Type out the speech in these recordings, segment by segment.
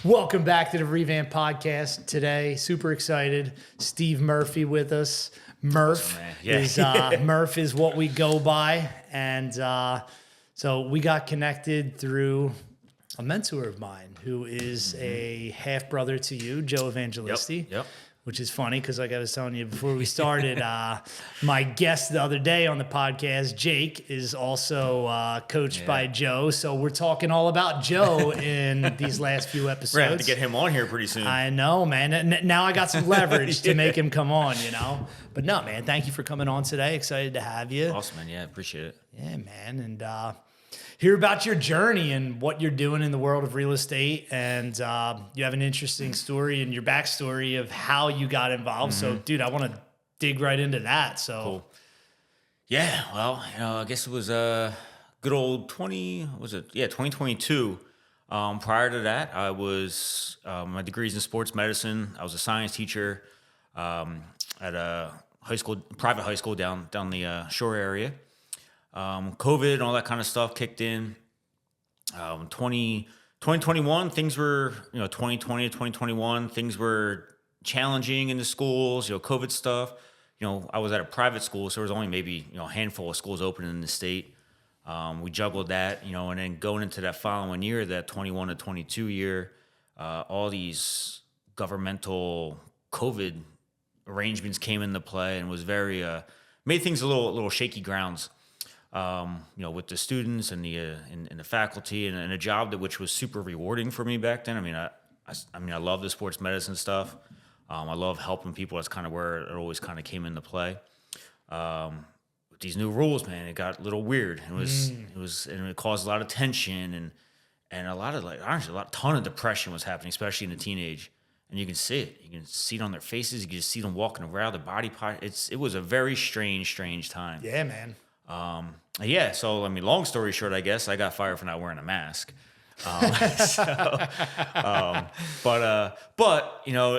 Welcome back to the Revamp Podcast. Today, super excited. Steve Murphy with us. Murph Murph is what we go by, and so we got connected through a mentor of mine who is a half brother to you, Joe Evangelisti. Yep. Which is funny because, like I was telling you before we started, my guest the other day on the podcast, Jake, is also coached by Joe. So we're talking all about Joe in these last few episodes. We're going to have to get him on here pretty soon. I know, man. And now I got some leverage to make him come on, you know. But no, man, thank you for coming on today. Excited to have you. Awesome, man. Yeah, appreciate it. Yeah, man. And hear about your journey and what you're doing in the world of real estate. And you have an interesting story and your backstory of how you got involved. So, dude, I want to dig right into that. So, cool. Yeah, well, I guess it was a good old 2022. Prior to that, I was, my degree's in sports medicine. I was a science teacher at a private high school down the shore area. COVID and all that kind of stuff kicked in. 2021, things were, 2020 to 2021, things were challenging in the schools, COVID stuff. I was at a private school, so there was only maybe, a handful of schools open in the state. We juggled that, and then going into that following year, that 21 to 22 year, all these governmental COVID arrangements came into play and was very, made things a little shaky grounds. With the students and the faculty and a job which was super rewarding for me back then. I love the sports medicine stuff. I love helping people. That's kind of where it always kind of came into play. With these new rules, man, it got a little weird. It caused a lot of tension and a lot of ton of depression was happening, especially in the teenage. And you can see it. You can see it on their faces. You can just see them walking around, their body part. It was a very strange time. Yeah, man. So long story short, I guess I got fired for not wearing a mask. But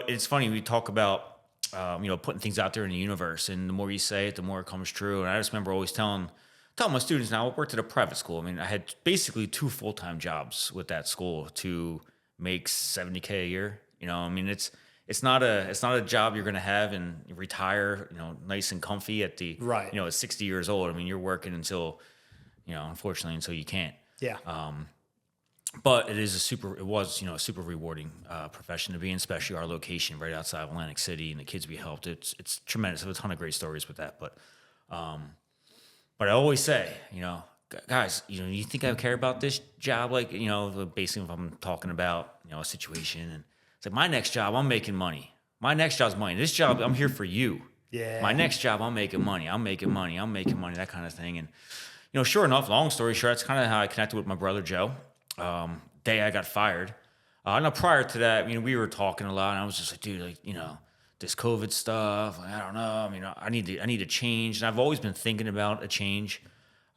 it's funny, we talk about, putting things out there in the universe, and the more you say it, the more it comes true. And I just remember always telling my students, now I worked at a private school. I had basically 2 full-time jobs with that school to make $70K a year. It's not a job you're going to have and retire, nice and comfy at the, right. At 60 years old. You're working until, unfortunately, until you can't. Yeah. But it was a super rewarding profession to be in, especially our location right outside of Atlantic City and the kids we helped. It's tremendous. I have a ton of great stories with that. But I always say, guys, you think I care about this job? Basically if I'm talking about, a situation, and it's like, my next job, I'm making money. My next job's money. This job, I'm here for you. Yeah. My next job, I'm making money, that kind of thing. And, sure enough, long story short, that's kind of how I connected with my brother, Joe. Day I got fired. Now prior to that, we were talking a lot, and I was just like, dude, this COVID stuff, I don't know. I need to change. And I've always been thinking about a change.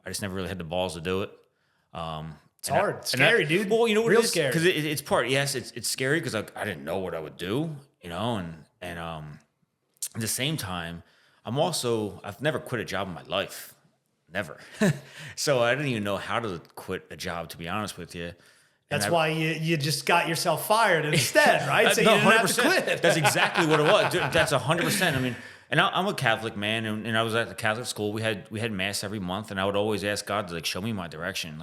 I just never really had the balls to do it. It's hard. It's scary, dude. Well, you know what Real it is? scary. Because it's part, yes, it's scary because I didn't know what I would do, and at the same time, I've never quit a job in my life. Never. So I didn't even know how to quit a job, to be honest with you. That's why you just got yourself fired instead, right? So you didn't have to quit. That's exactly what it was. Dude, that's 100%. And I'm a Catholic man, and I was at the Catholic school. We had mass every month, and I would always ask God to show me my direction,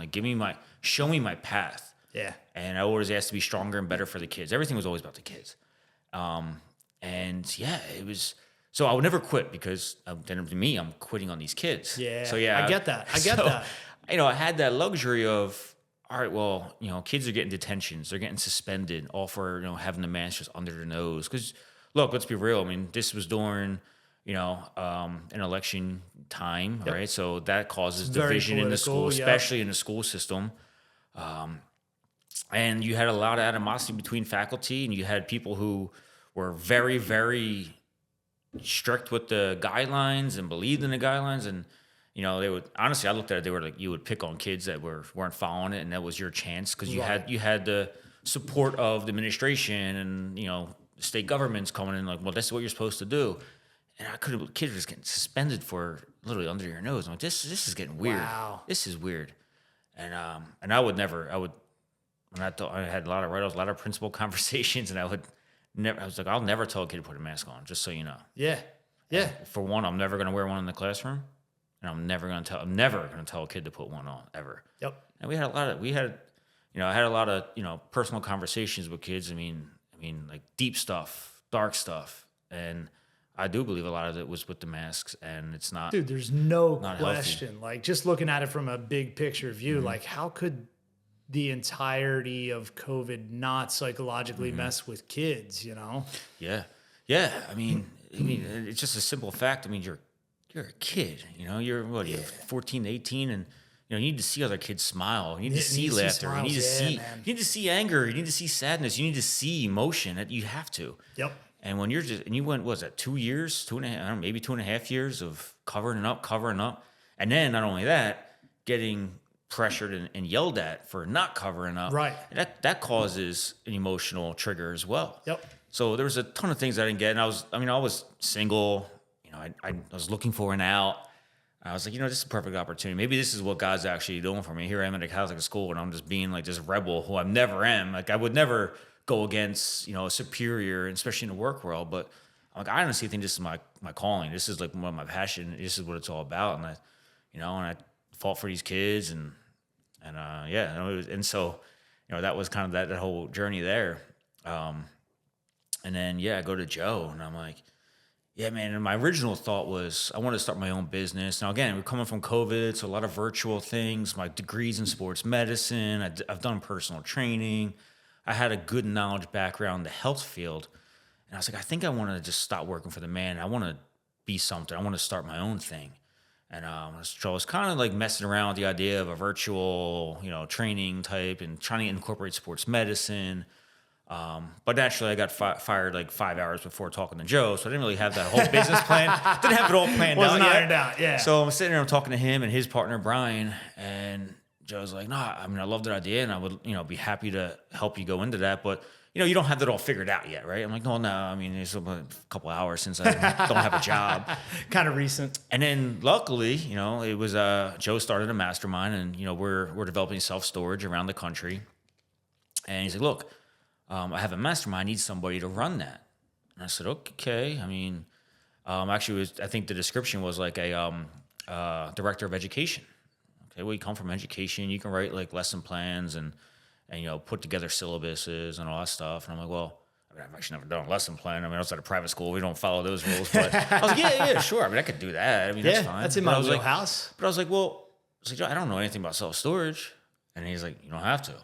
show me my path. Yeah. And I always asked to be stronger and better for the kids. Everything was always about the kids. It was. So I would never quit because then to me, I'm quitting on these kids. Yeah. So yeah, I get that. I had that luxury of, all right, well, kids are getting detentions, they're getting suspended, all for having the mask just under their nose. Because look, let's be real. this was during an election time, Yep. right? So that causes It's very division in the school, political, especially in the school system. And you had a lot of animosity between faculty, and you had people who were very, very strict with the guidelines and believed in the guidelines, and they would, honestly, I looked at it, they were like, you would pick on kids that weren't following it, and that was your chance because you had the support of the administration and the state governments coming in like, well, this is what you're supposed to do. And kids were just getting suspended for literally under your nose. I'm like, this is getting weird. Wow. This is weird. And I would and I had a lot of principal conversations, and I was like, I'll never tell a kid to put a mask on, just so you know. Yeah. Yeah. And for one, I'm never going to wear one in the classroom, and I'm never going to tell a kid to put one on ever. Yep. And I had a lot of, personal conversations with kids. I mean, like deep stuff, dark stuff. And I do believe a lot of it was with the masks, and it's not. Dude, there's no not question. healthy. Like, just looking at it from a big picture view, like, how could the entirety of COVID not psychologically mess with kids, Yeah. Yeah. I mean, it's just a simple fact. I mean, you're a kid, you're 14, 18, and you need to see other kids smile. You need to see laughter. You need to see anger. You need to see sadness. You need to see emotion. You have to. Yep. And when you went, what was that, 2 years, 2.5, I don't know, maybe 2.5 years of covering up. And then not only that, getting pressured and yelled at for not covering up. Right. That causes an emotional trigger as well. Yep. So there was a ton of things I didn't get. And I was single. I was looking for an out. I was like, this is a perfect opportunity. Maybe this is what God's actually doing for me. Here I am at a Catholic school, and I'm just being like this rebel who I never am. Like, I would never go against, a superior, especially in the work world. But I honestly think this is my calling. This is like my passion. This is what it's all about. And I fought for these kids, and so that was kind of that whole journey there. And then I go to Joe, and I'm like, yeah, man. And my original thought was I wanted to start my own business. Now, again, we're coming from COVID, so a lot of virtual things. My degrees in sports medicine. I've done personal training. I had a good knowledge background in the health field. And I was like, I think I want to just stop working for the man. I want to be something. I want to start my own thing. And so I was kind of like messing around with the idea of a virtual, training type and trying to incorporate sports medicine. But naturally, I got fired like 5 hours before talking to Joe, so I didn't really have that whole business plan. Didn't have it all planned out yet. Wasn't ironed out, yeah. So I'm sitting there, I'm talking to him and his partner Brian, and Joe's like, "No, I love that idea, and I would, be happy to help you go into that, but you don't have that all figured out yet, right?" I'm like, "No, it's a couple hours since I don't have a job, kind of recent." And then luckily, it was Joe started a mastermind, and we're developing self-storage around the country, and he's like, "Look. I have a mastermind. I need somebody to run that." And I said, okay. Actually, I think the description was like a director of education. Okay, well, you come from education. You can write like lesson plans and put together syllabuses and all that stuff. And I'm like, well, I've actually never done a lesson plan. Outside of private school, we don't follow those rules. But I was like, yeah, sure. I could do that. That's fine. That's in my wheelhouse. But I was like, well, I don't know anything about self-storage. And he's like, you don't have to.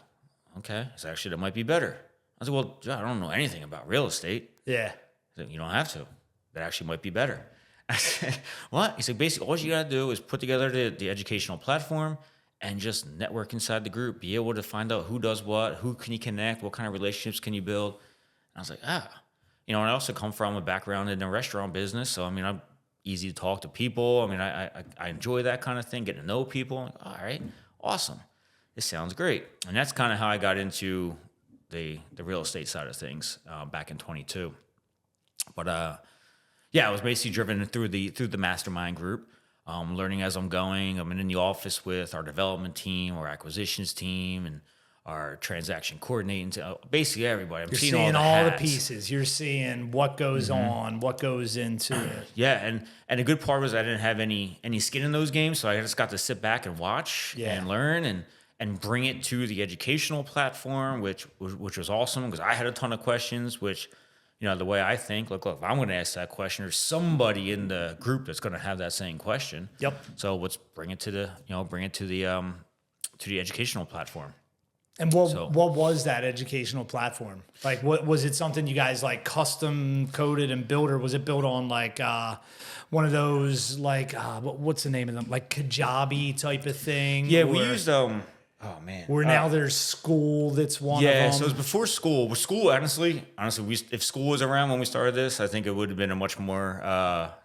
Okay. So actually, that might be better. I was like, well, Joe, I don't know anything about real estate. Yeah. He's like, you don't have to. That actually might be better. I said, what? He said, basically, all you got to do is put together the educational platform and just network inside the group. Be able to find out who does what, who can you connect, what kind of relationships can you build. And I was like, and I also come from a background in the restaurant business. So, I'm easy to talk to people. I enjoy that kind of thing, getting to know people. Like, all right, awesome. This sounds great. And that's kind of how I got into the real estate side of things back in 22. But I was basically driven through the mastermind group, learning as I'm going. I'm in the office with our development team, our acquisitions team, and our transaction coordinating team. Basically everybody. You're seeing all the pieces. You're seeing what goes on, what goes into it. Yeah, and the good part was I didn't have any skin in those games, so I just got to sit back and watch and learn and bring it to the educational platform, which was awesome because I had a ton of questions, which, the way I think, look, if I'm going to ask that question, there's somebody in the group that's going to have that same question. Yep. So let's bring it to the educational platform. And what was that educational platform? Like, what was it something you guys like custom coded and built, or was it built on like one of those like what's the name of them, like Kajabi type of thing? Yeah, we used oh man. Where now there's school that's one of them. Yeah, so it was before school. School, honestly, if school was around when we started this, I think it would have been a much more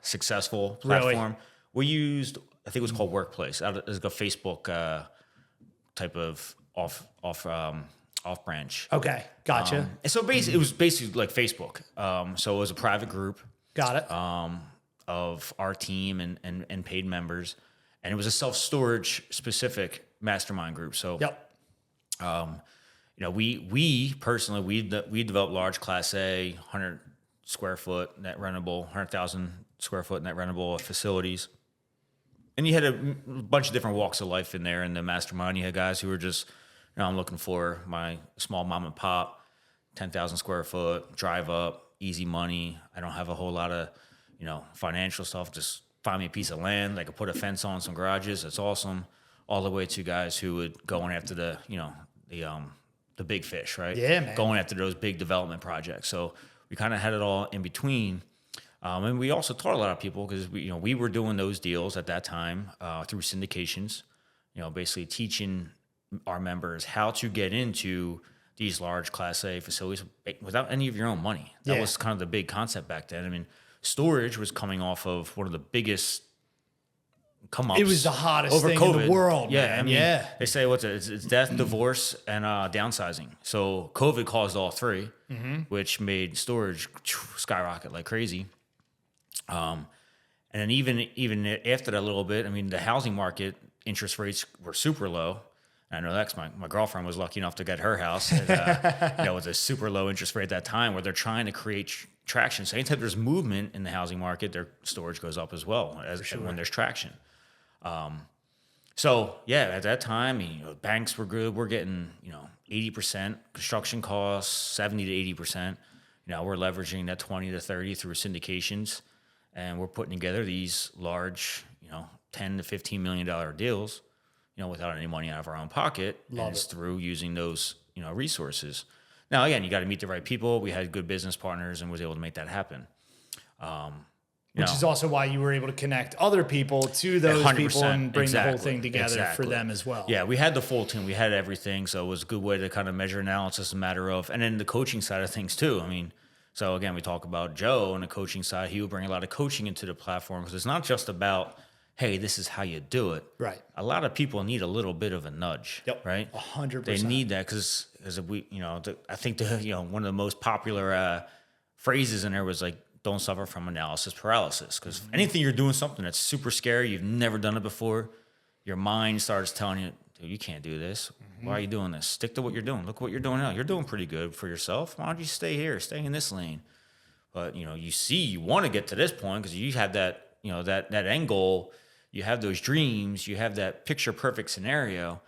successful platform. Really? We used, I think it was called Workplace. It was like a Facebook type of off branch. Okay, gotcha. And so basically, it was basically like Facebook. So it was a private group. Got it. Of our team and paid members, and it was a self-storage specific mastermind group. So, yep. we personally, we developed large Class A, 100 square foot net rentable, 100,000 square foot net rentable facilities. And you had a bunch of different walks of life in there in the mastermind. You had guys who were just, I'm looking for my small mom and pop, 10,000 square foot, drive up, easy money. I don't have a whole lot of, financial stuff. Just find me a piece of land. I could put a fence on some garages. That's awesome. All the way to guys who would go in after the big fish, right? Yeah, man. Going after those big development projects. So we kind of had it all in between. And we also taught a lot of people because we were doing those deals at that time through syndications, basically teaching our members how to get into these large Class A facilities without any of your own money. That was kind of the big concept back then. I mean, storage was coming off of one of the biggest come-ups. It was the hottest over thing COVID. in the world, Yeah, man. I mean, they say it's death, divorce, and downsizing. So COVID caused all three, which made storage skyrocket like crazy. And then even after that a little bit, I mean, the housing market interest rates were super low. I know that's my girlfriend was lucky enough to get her house. It was a super low interest rate at that time where they're trying to create traction. So anytime there's movement in the housing market, their storage goes up as well when there's traction. So yeah, at that time, banks were good. We're getting 80% construction costs, 70 to 80%. We're leveraging that 20 to 30 through syndications, and we're putting together these large, $10 to $15 million deals. Without any money out of our own pocket. It's through using those, resources. Now, again, you got to meet the right people. We had good business partners and was able to make that happen. Which is also why you were able to connect other people to those people and bring the whole thing together for them as well. Yeah, we had the full team. We had everything. So it was a good way to kind of measure analysis, a matter of, and then the coaching side of things too. I mean, so again, we talk about Joe on the coaching side. He would bring a lot of coaching into the platform because it's not just about, hey, this is how you do it. Right. A lot of people need a little bit of a nudge. Yep. Right. 100%. They need that because we, I think one of the most popular phrases in there was like, don't suffer from analysis paralysis. Because anything you're doing something that's super scary, you've never done it before, your mind starts telling you, dude, you can't do this. Why are you doing this? Stick to what you're doing. Look what you're doing now. You're doing pretty good for yourself. Why don't you stay here? Stay in this lane. But you want to get to this point because you have that, that end goal. You have those dreams, you have that picture perfect scenario,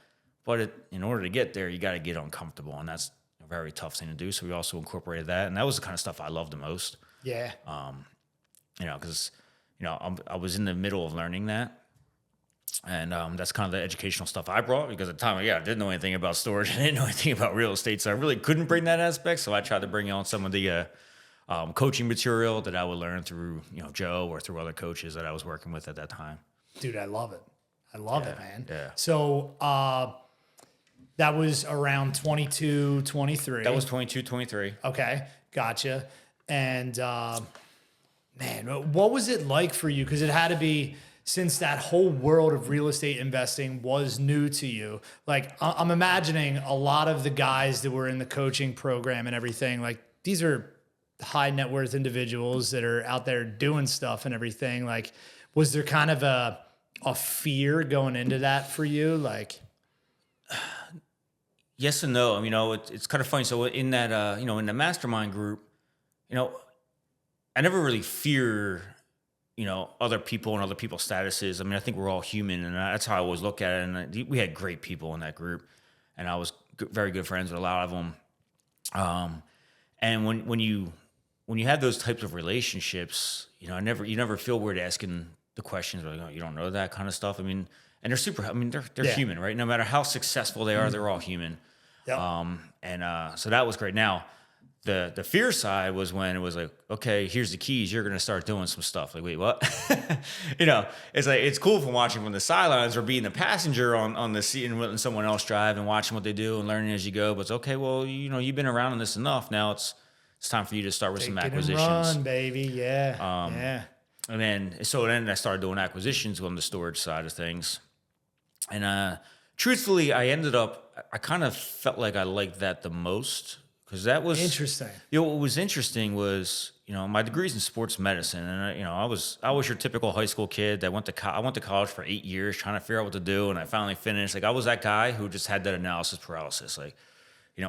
but in order to get there, you got to get uncomfortable. And that's a very tough thing to do. So we also incorporated that. And that was the kind of stuff I loved the most. Yeah. Because, I was in the middle of learning that. And that's kind of the educational stuff I brought because at the time, I didn't know anything about storage. I didn't know anything about real estate. So I really couldn't bring that aspect. So I tried to bring on some of the coaching material that I would learn through, Joe or through other coaches that I was working with at that time. Dude, I love it. I love it, man. Yeah. So that was around 22, 23. That was 22, 23. Okay, gotcha. And man, what was it like for you? Because it had to be, since that whole world of real estate investing was new to you. Like I'm imagining a lot of the guys that were in the coaching program and everything, like these are high net worth individuals that are out there doing stuff and everything. Like, was there kind of a fear going into that for you? Like, yes and no. I mean, it's kind of funny. So in that, in the mastermind group, I never really fear, other people and other people's statuses. I mean, I think we're all human, and that's how I always look at it. And we had great people in that group, and I was very good friends with a lot of them. And when you have those types of relationships, you never feel weird asking the questions like, oh, you don't know that kind of stuff. I mean, and they're super. I mean, they're human, right? No matter how successful they are, they're all human. Yep. So that was great. Now, the fear side was when it was like, okay, here's the keys. You're going to start doing some stuff. Like, wait, what? It's like, it's cool from watching from the sidelines or being the passenger on the seat and letting someone else drive and watching what they do and learning as you go. But it's okay. Well, you've been around in this enough. Now it's time for you to start with some acquisitions. And run, baby. Yeah. Yeah. And then I started doing acquisitions on the storage side of things. And truthfully, I kind of felt like I liked that the most because that was interesting. What was interesting was, my degree's in sports medicine, and I was your typical high school kid that I went to college for 8 years trying to figure out what to do, and I finally finished. Like I was that guy who just had that analysis paralysis. Like,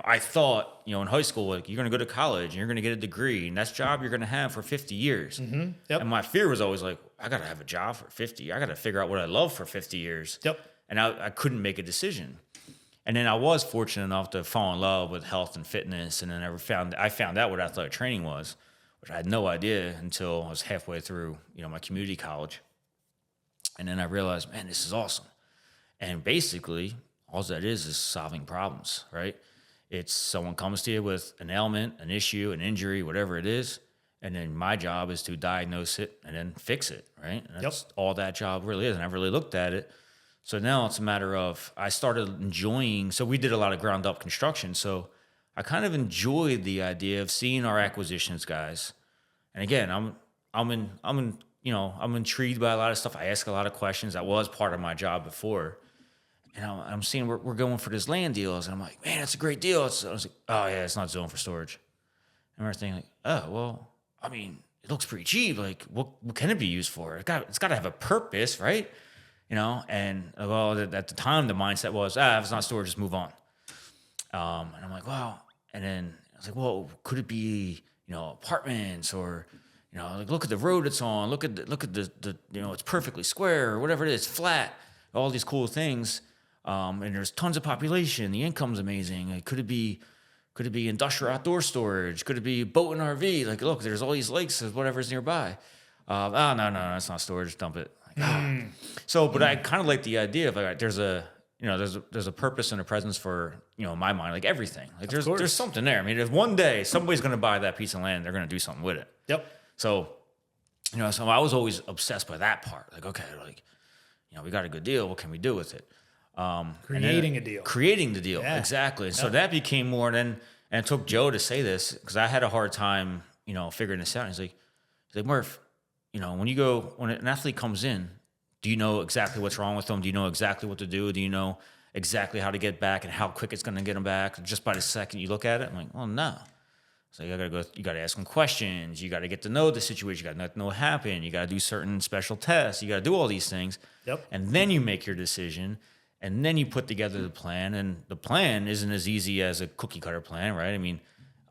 I thought, in high school, like you're going to go to college and you're going to get a degree and that's a job you're going to have for 50 years. Mm-hmm. Yep. And my fear was always like, I got to have a job for 50. I got to figure out what I love for 50 years. Yep. And I couldn't make a decision. And then I was fortunate enough to fall in love with health and fitness. And then I found out what athletic training was, which I had no idea until I was halfway through, my community college. And then I realized, man, this is awesome. And basically, all that is solving problems, right? It's someone comes to you with an ailment, an issue, an injury, whatever it is. And then my job is to diagnose it and then fix it, right? And that's all that job really is. And I really looked at it. So now it's a matter of, I started enjoying, so we did a lot of ground up construction. So I kind of enjoyed the idea of seeing our acquisitions guys. And again, I'm intrigued by a lot of stuff. I ask a lot of questions. That was part of my job before. And I'm seeing we're going for this land deals. And I'm like, man, that's a great deal. I was like, oh yeah, it's not zoned for storage. And we're thinking like, oh, well, I mean, it looks pretty cheap. Like what can it be used for? It's got to have a purpose, right? And well, at the time, the mindset was, if it's not storage, just move on. And I'm like, wow. And then I was like, well, could it be, apartments or, like look at the road it's on, look at the it's perfectly square or whatever it is, flat, all these cool things. And there's tons of population. The income's amazing. Like, could it be industrial outdoor storage? Could it be boat and RV? Like, look, there's all these lakes, whatever's nearby. No, that's not storage. Dump it. So, but I kind of like the idea of like, there's a purpose and a presence for, my mind, like everything. Like there's something there. I mean, if one day somebody's going to buy that piece of land, they're going to do something with it. Yep. So, so I was always obsessed by that part. Like, okay, like, we got a good deal. What can we do with it? Creating a deal. Creating the deal. Yeah. Exactly. So that became more than, and it took Joe to say this because I had a hard time, figuring this out. He's like, Murph, when an athlete comes in, do you know exactly what's wrong with them? Do you know exactly what to do? Do you know exactly how to get back and how quick it's going to get them back just by the second you look at it? I'm like, well, no. So you got to ask them questions. You got to get to know the situation. You got to know what happened. You got to do certain special tests. You got to do all these things. Yep. And then you make your decision. And then you put together the plan. And the plan isn't as easy as a cookie cutter plan, right? I mean,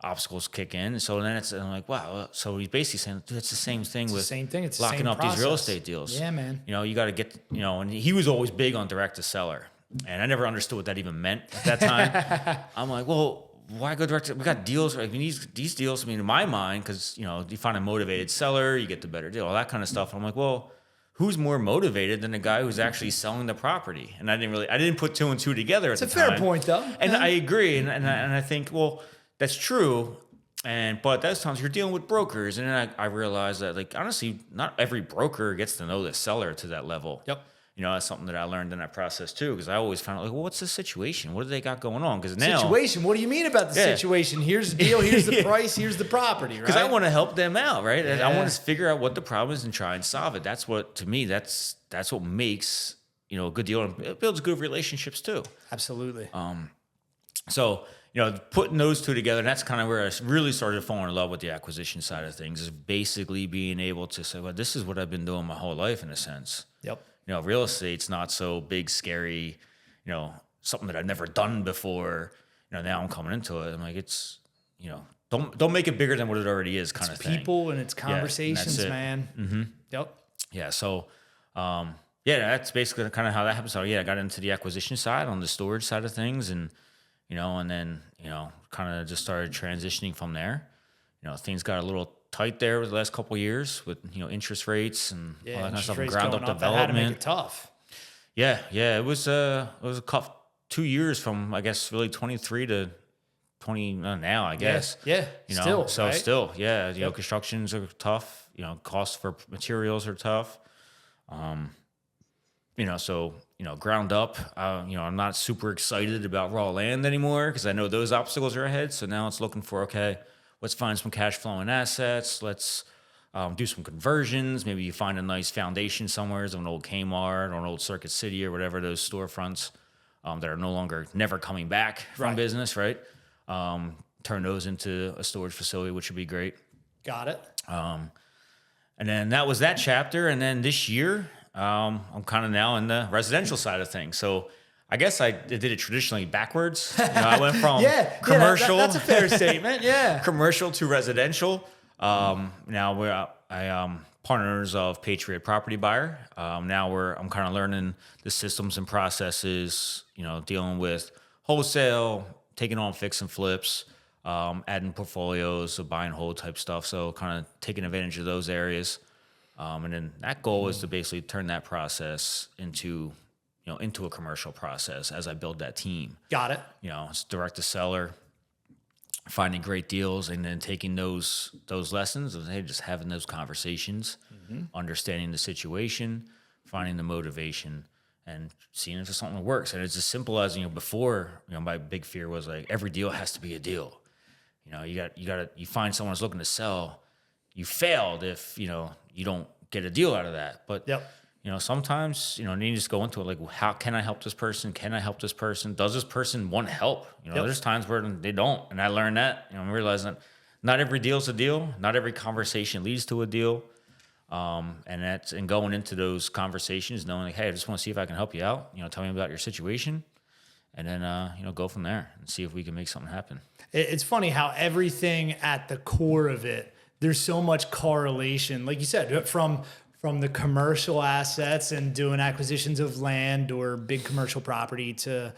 obstacles kick in. So then I'm like, wow. So he's basically saying, dude, it's the same thing with It's locking up these real estate deals. Yeah, man. You got to get, and he was always big on direct to seller. And I never understood what that even meant at that time. I'm like, well, why go direct? We got deals. I mean, these deals. I mean, in my mind, because you find a motivated seller, you get the better deal, all that kind of stuff. And I'm like, well, who's more motivated than the guy who's actually selling the property? And I didn't put two and two together at the time. It's a fair point, though. And I agree, and I think, well, that's true. But those times you're dealing with brokers, and then I realized that, like, honestly, not every broker gets to know the seller to that level. Yep. That's something that I learned in that process too, because I always found out, like, well, what's the situation? What do they got going on? Because now situation. What do you mean about the situation? Here's the deal. Here's the price. Here's the property. Right? Because I want to help them out, right? Yeah. I want to figure out what the problem is and try and solve it. That's what, to me, that's what makes a good deal, and it builds good relationships too. Absolutely. So putting those two together, and that's kind of where I really started falling in love with the acquisition side of things. Is basically being able to say, well, this is what I've been doing my whole life in a sense. Yep. Real estate's not so big, scary, something that I've never done before. Now I'm coming into it. I'm like, it's, don't make it bigger than what it already is, kind of thing. People and it's conversations, it. man. Mm-hmm. Yep. Yeah. So, that's basically kind of how that happened. So I got into the acquisition side on the storage side of things, and and then kind of just started transitioning from there. Things got a little tight there over the last couple of years with interest rates and all that kind of stuff, and ground up development. That had to make it tough. Yeah, it was a tough 2 years from, I guess, really 23 to 20 now, I guess. Yeah. Still, so right? still, yeah. Constructions are tough. Costs for materials are tough. So ground up. I'm not super excited about raw land anymore because I know those obstacles are ahead. So now it's looking for, okay, let's find some cash flowing assets. Let's do some conversions. Maybe you find a nice foundation somewhere of an old Kmart or an old Circuit City or whatever, those storefronts that are never coming back from business, right? Turn those into a storage facility, which would be great. Got it. And then that was that chapter. And then this year, I'm kind of now in the residential side of things. So I guess I did it traditionally backwards. I went from commercial. That's a fair statement. Yeah. Commercial to residential. Now I partners of Patriot Property Buyer. Now I'm kind of learning the systems and processes, dealing with wholesale, taking on fix and flips, adding portfolios, so buy and hold type stuff. So kind of taking advantage of those areas. And then that goal is to basically turn that process into a commercial process as I build that team. Got it. It's direct to seller, finding great deals, and then taking those lessons and just having those conversations, understanding the situation, finding the motivation, and seeing if it's something that works. And it's as simple as, before, my big fear was like every deal has to be a deal. You find someone who's looking to sell, you failed if, you don't get a deal out of that. But sometimes, you just go into it like, well, how can I help this person? Can I help this person? Does this person want help? There's times where they don't. And I learned that, I'm realizing not every deal's a deal. Not every conversation leads to a deal. And going into those conversations, knowing like, hey, I just want to see if I can help you out. Tell me about your situation. And then, go from there and see if we can make something happen. It's funny how everything at the core of it, there's so much correlation, like you said, from the commercial assets and doing acquisitions of land or big commercial property to,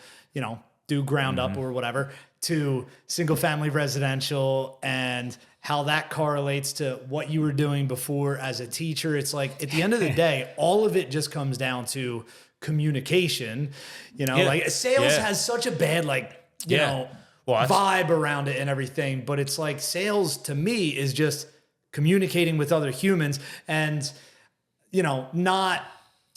do ground up or whatever, to single family residential, and how that correlates to what you were doing before as a teacher. It's like at the end of the day, all of it just comes down to communication. Like sales has such a bad vibe around it and everything, but it's like sales to me is just communicating with other humans, and not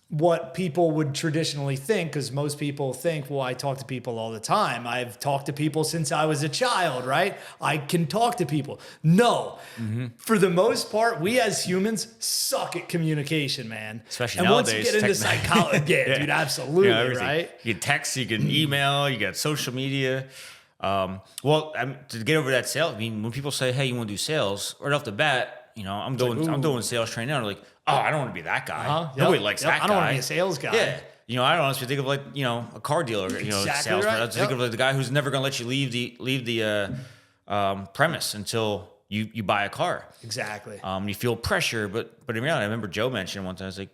what people would traditionally think, because most people think, well, I talk to people all the time. I've talked to people since I was a child, right? I can talk to people. No, for the most part, we as humans suck at communication, man. Especially and nowadays. Once you get into psychology, dude, absolutely, right? You can text, you can email, you got social media. To get over that sale, when people say, hey, you want to do sales, right off the bat, I'm doing sales training now. They're like, oh, I don't want to be that guy. Nobody likes that guy. I don't want to be a sales guy. Yeah. I don't honestly think of a car dealer, Exactly salesman. right. I just think of the guy who's never going to let you leave the premise until you buy a car. Exactly. You feel pressure, but in reality, I remember Joe mentioned one time, I was like,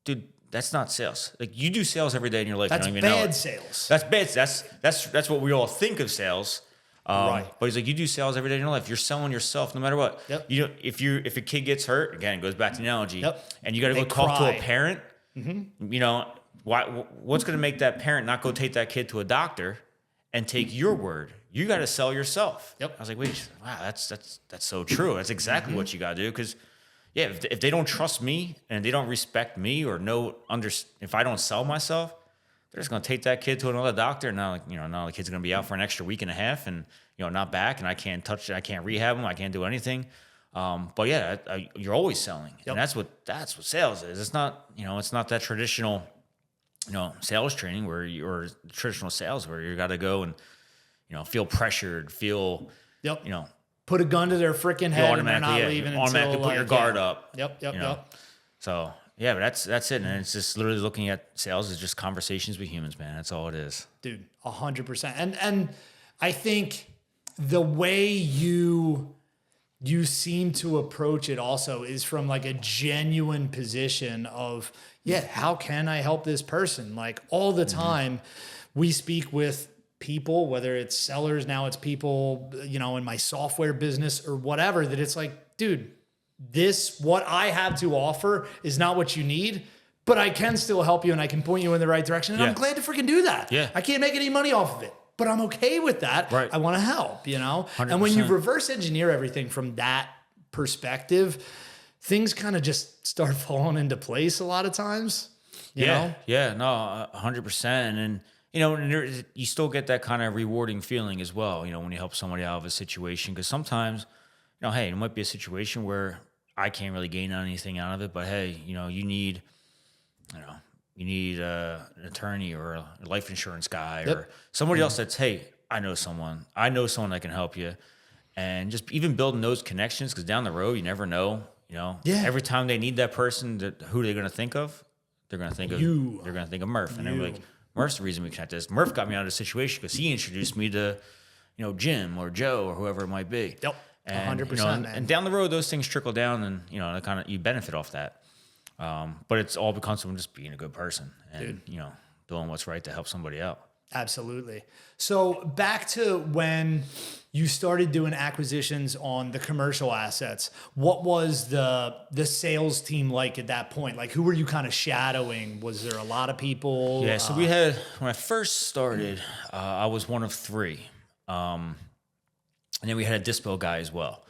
dude, that's not sales. Like, you do sales every day in your life. That's you don't even know bad it. sales. That's bad. That's what we all think of sales. Right. But he's like, you do sales every day in your life. You're selling yourself no matter what. Yep. If a kid gets hurt, again, it goes back to the analogy. Yep. And you got to go talk to a parent. What's going to make that parent not go take that kid to a doctor and take your word? You got to sell yourself. Yep. I was like, wait, wow, that's so true. That's exactly what you got to do. Because if they don't trust me and they don't respect me or if I don't sell myself, they're just going to take that kid to another doctor. And now the kid's going to be out for an extra week and a half and, not back. And I can't touch it. I can't rehab him. I can't do anything. You're always selling. Yep. And that's what sales is. It's not, it's not that traditional, sales training or traditional sales where you got to go and, feel pressured, feel, put a gun to their freaking head and they're not leaving until automatically put your guard up. Yep. So yeah, but that's it. And it's just literally looking at sales as just conversations with humans, man. That's all it is. Dude, 100%. And I think the way you seem to approach it also is from like a genuine position of, how can I help this person? Like all the time we speak with people, whether it's sellers, now it's people, in my software business or whatever, that it's like, dude, what I have to offer is not what you need, but I can still help you and I can point you in the right direction. And I'm glad to freaking do that. Yeah. I can't make any money off of it, but I'm okay with that. Right. I want to help, 100%. And when you reverse engineer everything from that perspective, things kind of just start falling into place a lot of times. You know? Yeah, no, 100%. And, you still get that kind of rewarding feeling as well, when you help somebody out of a situation. Because sometimes, hey, it might be a situation where I can't really gain anything out of it, but hey, you need an attorney or a life insurance guy or somebody else that's, hey, I know someone that can help you. And just even building those connections, because down the road, you never know, every time they need that person, who they're going to think of, they're going to think of you. They're going to think of Murph. And they're like, Murph's the reason we connected. Is Murph got me out of the situation because he introduced me to, Jim or Joe or whoever it might be. Yep. And, 100%, man. And down the road, those things trickle down, and you benefit off that. But it's all becomes from just being a good person and doing what's right to help somebody out. Absolutely. So back to when you started doing acquisitions on the commercial assets, what was the sales team like at that point? Like, who were you kind of shadowing? Was there a lot of people? Yeah. So we had, when I first started, I was one of three. And then we had a dispo guy as well.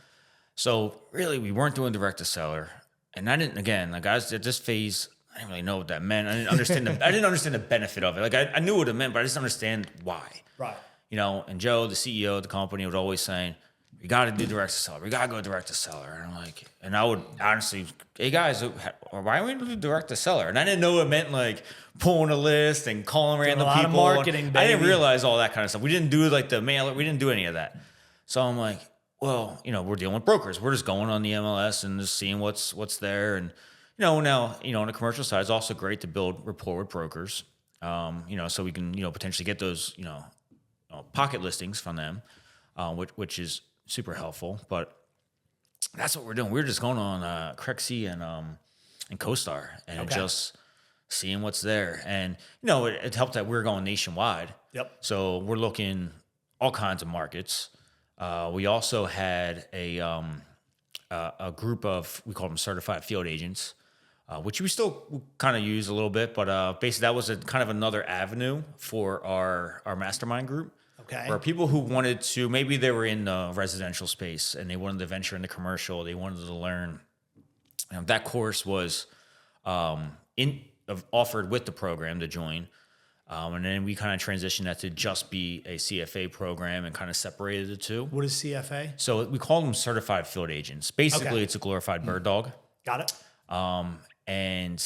So really, we weren't doing direct to seller. And I didn't, again, like, I was at this phase, I didn't really know what that meant. I didn't understand the benefit of it. Like, I knew what it meant, but I just didn't understand why. Right. And Joe, the CEO of the company, was always saying, "We got to do direct to seller. We got to go direct to seller." And I'm like, and I would honestly, "Hey guys, why are we do direct to seller?" And I didn't know it meant like pulling a list and calling random people. A lot of marketing, baby. I didn't realize all that kind of stuff. We didn't do like the mailer. We didn't do any of that. So I'm like, well, we're dealing with brokers. We're just going on the MLS and just seeing what's there. And now, on the commercial side, it's also great to build rapport with brokers. So we can, potentially get those, pocket listings from them, which is super helpful. But that's what we're doing. We're just going on Crexy and CoStar and just seeing what's there. And it helped that we're going nationwide. Yep. So we're looking all kinds of markets. We also had a group of, we call them certified field agents, which we still kind of use a little bit, but basically that was kind of another avenue for our mastermind group. Okay. Where people who wanted to, maybe they were in the residential space and they wanted to venture into commercial, they wanted to learn. That course was offered with the program to join. And then we kind of transitioned that to just be a CFA program and kind of separated the two. What is CFA? So we call them certified field agents. Basically, It's a glorified bird dog. Got it. And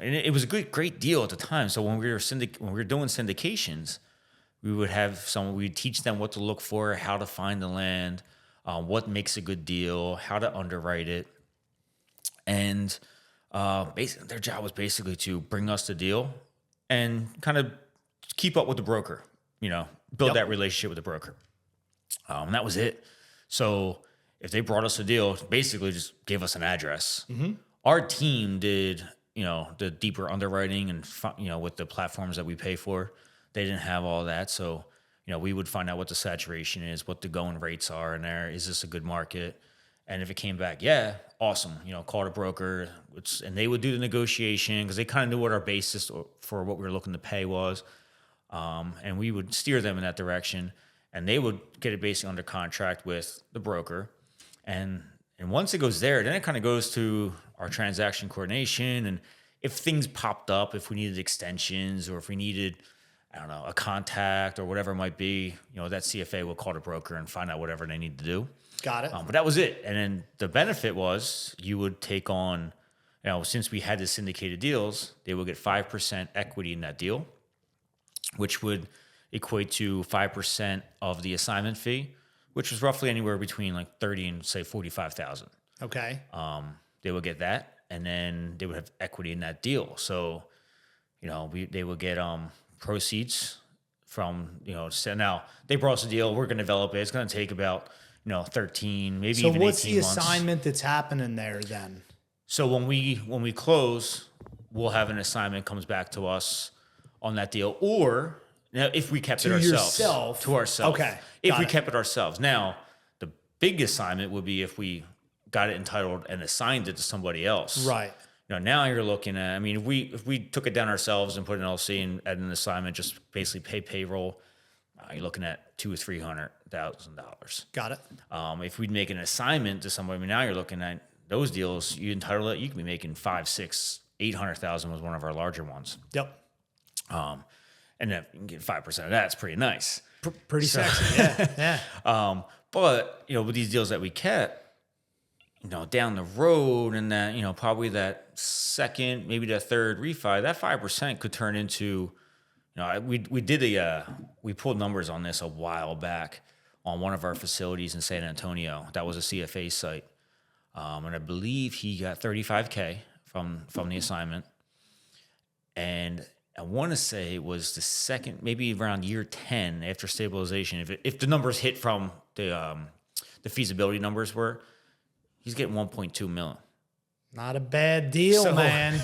it was a great deal at the time. So when we were doing syndications, we'd teach them what to look for, how to find the land, what makes a good deal, how to underwrite it. And basically, their job was basically to bring us the deal and kind of keep up with the broker, build that relationship with the broker. And that was it. So if they brought us a deal, basically just gave us an address. Mm-hmm. Our team did, the deeper underwriting and, with the platforms that we pay for. They didn't have all that. So, we would find out what the saturation is, what the going rates are in there. Is this a good market? And if it came back, yeah, awesome. Call a broker, and they would do the negotiation because they kind of knew what our basis for what we were looking to pay was. And we would steer them in that direction. And they would get it basically under contract with the broker. And once it goes there, then it kind of goes to our transaction coordination. And if things popped up, if we needed extensions or if we needed, I don't know, a contact or whatever it might be, that CFA will call the broker and find out whatever they need to do. Got it. But that was it. And then the benefit was you would take on, since we had the syndicated deals, they would get 5% equity in that deal, which would equate to 5% of the assignment fee, which was roughly anywhere between like 30 and say 45,000. Okay. They would get that, and then they would have equity in that deal. So, they would get proceeds from, so now they brought us a deal. We're going to develop it. It's going to take about 13, maybe even 18 months. So what's the assignment that's happening there then? So when we close, we'll have an assignment comes back to us on that deal, or if we kept it ourselves. To ourselves. Okay. If we kept it ourselves. Now, the big assignment would be if we got it entitled and assigned it to somebody else. Right. Now you're looking at, if we took it down ourselves and put an LC and add an assignment, just basically pay payroll, you're looking at $200,000 or $300,000. Got it. If we'd make an assignment to somebody, now you're looking at those deals, you entitle it, you can be making $500,000, $600,000, $800,000 was one of our larger ones. Yep. And if you can get 5% of that, it's pretty nice. Pretty sexy. Yeah. But, with these deals that we kept, down the road and that, probably that second, maybe that third refi, that 5% could turn into, we pulled numbers on this a while back on one of our facilities in San Antonio. That was a CFA site. And I believe he got $35,000 from the assignment. And I want to say it was the second, maybe around year 10 after stabilization. If the numbers hit from the feasibility numbers were, he's getting 1.2 million. Not a bad deal, man.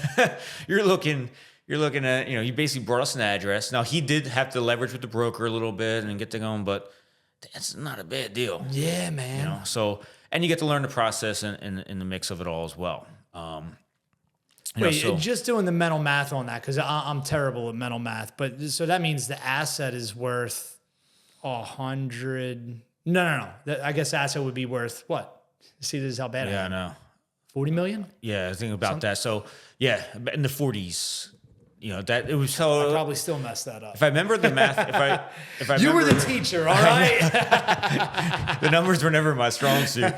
You're looking at, you basically brought us an address. Now, he did have to leverage with the broker a little bit and get to going, but that's not a bad deal. Yeah, man. So, and you get to learn the process in the mix of it all as well. Wait, just doing the mental math on that, because I'm terrible at mental math, but so that means the asset is worth 100. No. I guess the asset would be worth what? See, this is how bad I know. 40 million? Yeah, I think about that. So, yeah, in the 40s, that it was so. I probably still messed that up. If I remember the math, if I you were the teacher, all right? The numbers were never my strong suit.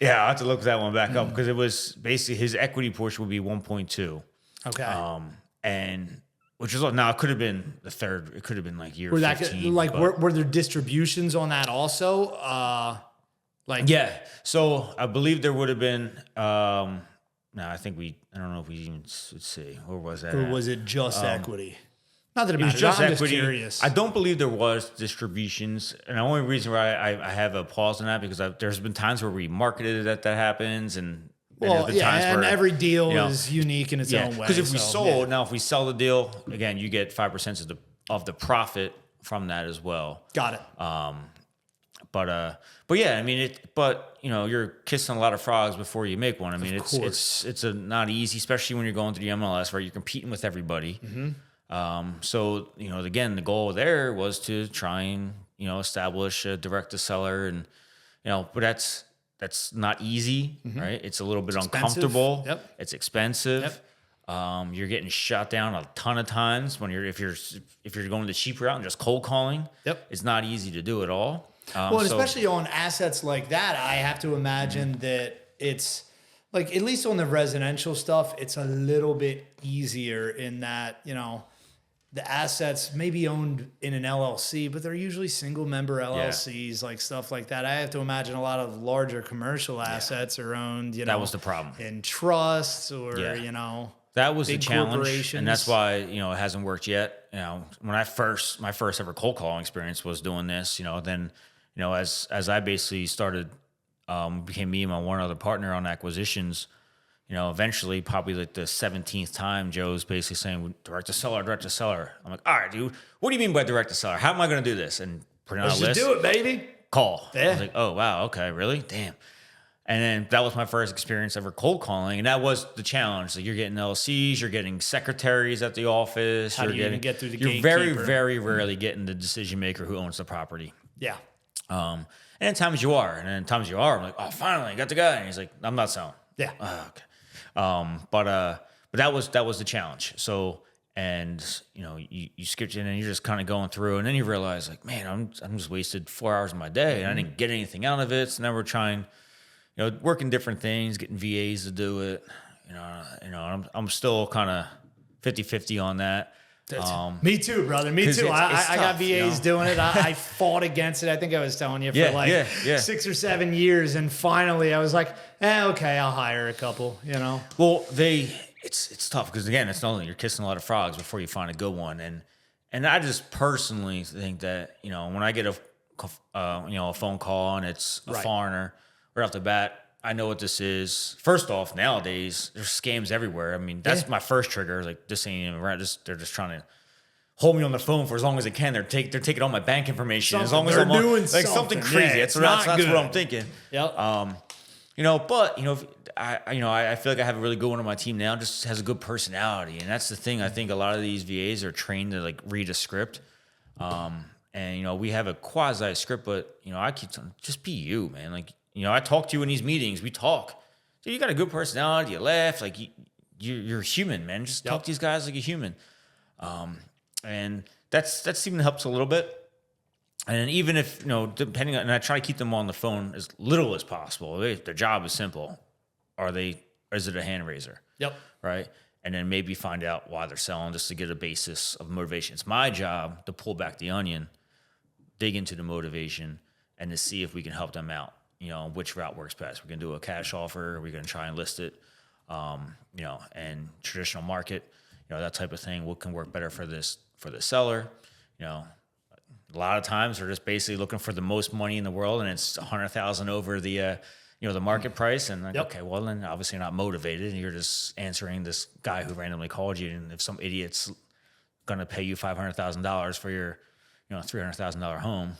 Yeah, I have to look that one back up because it was basically his equity portion would be 1.2. Okay. And which is now it could have been the third. It could have been like year 15. Were there distributions on that also? Yeah. So I believe there would have been. I don't know if we even let's see. Where was that? Or was it just equity? Not that it was matters. just I'm equity. Just curious. I don't believe there was distributions, and the only reason why I have a pause on that because there's been times where we marketed it that happens, and there's been times and where, every deal is unique in its own way. Because if we sold, now if we sell the deal again, you get 5% of the profit from that as well. Got it. But yeah, I mean but you're kissing a lot of frogs before you make one. I mean, it's not easy, especially when you're going to the MLS where you're competing with everybody. Mm-hmm. So again, the goal there was to try and establish a direct to seller, and but that's not easy, right? It's a little bit uncomfortable. Yep. It's expensive. Yep. You're getting shot down a ton of times when if you're going the cheap route and just cold calling. Yep. It's not easy to do at all. Especially on assets like that, I have to imagine that it's like, at least on the residential stuff, it's a little bit easier in that, the assets may be owned in an LLC, but they're usually single member LLCs, like stuff like that. I have to imagine a lot of larger commercial assets are owned, that was the problem, in trusts or, that was the challenge, and that's why it hasn't worked yet. When my first ever cold calling experience was doing this. Then as I basically started, became me and my one other partner on acquisitions. Eventually, probably like the 17th time, Joe's basically saying direct to seller. I'm like, all right, dude, what do you mean by direct to seller? How am I going to do this? And put it on a list. Let's just do it, baby. Call. Yeah. I was like, oh wow, okay, really? Damn. And then that was my first experience ever cold calling, and that was the challenge. Like, you're getting LCs, you're getting secretaries at the office. How do you even get through the You're gatekeeper? very, very rarely getting the decision maker who owns the property. Yeah. And then times you are, I'm like, oh, finally, I got the guy. And he's like, I'm not selling. Yeah. Okay. But that was the challenge. So, and you skipped in and you're just kind of going through, and then you realize like, man, I'm just wasted 4 hours of my day and I didn't get anything out of it. So now we're trying, working different things, getting VAs to do it. I'm still kind of 50-50 on that. Me too, brother. Me too. I got VAs doing it. I fought against it. I think I was telling you for 6 or 7 years, and finally I was like, okay, I'll hire a couple. Well, it's tough because again, it's not only you're kissing a lot of frogs before you find a good one, and I just personally think that when I get a phone call and it's a foreigner right off the bat, I know what this is. First off, nowadays there's scams everywhere. I mean, that's my first trigger. Like, this ain't even right. They're just trying to hold me on the phone for as long as they can. They're taking all my bank information as long as I'm doing something crazy. That's what I'm thinking. Yep. I feel like I have a really good one on my team now. Just has a good personality, and that's the thing. I think a lot of these VAs are trained to like read a script. And we have a quasi script, but I keep telling, just be you, man. Like. I talk to you in these meetings. We talk. So you got a good personality. You laugh. Like, you're human, man. Just talk to these guys like a human. And that's even helps a little bit. And even if, depending on, and I try to keep them on the phone as little as possible. Their job is simple. Is it a hand raiser? Yep. Right. And then maybe find out why they're selling just to get a basis of motivation. It's my job to pull back the onion, dig into the motivation, and to see if we can help them out. Which route works best. We're going to do a cash offer. We're going to try and list it, and traditional market. that type of thing. What can work better for the seller? A lot of times they're just basically looking for the most money in the world, and it's 100,000 over the the market price. And like, okay, well then obviously you're not motivated, and you're just answering this guy who randomly called you. And if some idiot's going to pay you $500,000 for your $300,000 home,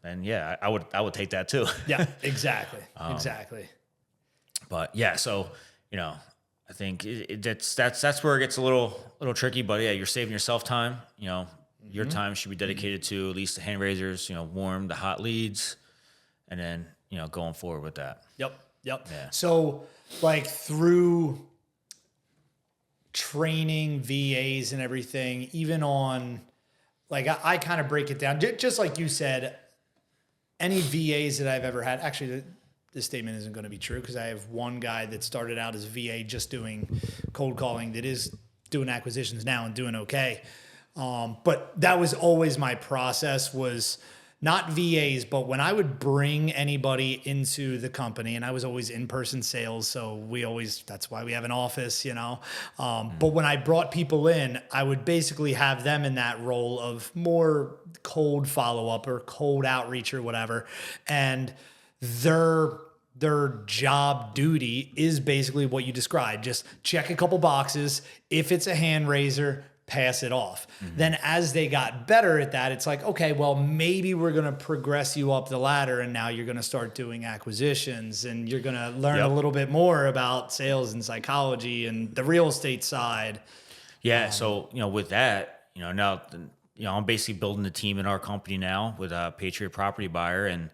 then yeah, I would take that too. Yeah, exactly, exactly. But yeah, so I think that's where it gets a little tricky. But yeah, you're saving yourself time. Your time should be dedicated to at least the hand raisers, warm the hot leads, and then, going forward with that. Yep. Yeah. So like through training VAs and everything, even on like, I kind of break it down, just like you said, any VAs that I've ever had, actually this statement isn't going to be true because I have one guy that started out as a VA just doing cold calling that is doing acquisitions now and doing okay. But that was always my process, was not VAs, but when I would bring anybody into the company, and I was always in-person sales. So that's why we have an office, But when I brought people in, I would basically have them in that role of more cold follow-up or cold outreach or whatever. And their job duty is basically what you described. Just check a couple boxes. If it's a hand raiser, pass it off. Then as they got better at that, it's like, okay, well, maybe we're going to progress you up the ladder, and now you're going to start doing acquisitions, and you're going to learn a little bit more about sales and psychology and the real estate side. Yeah. So, with that, now, I'm basically building the team in our company now with a Patriot Property Buyer. And,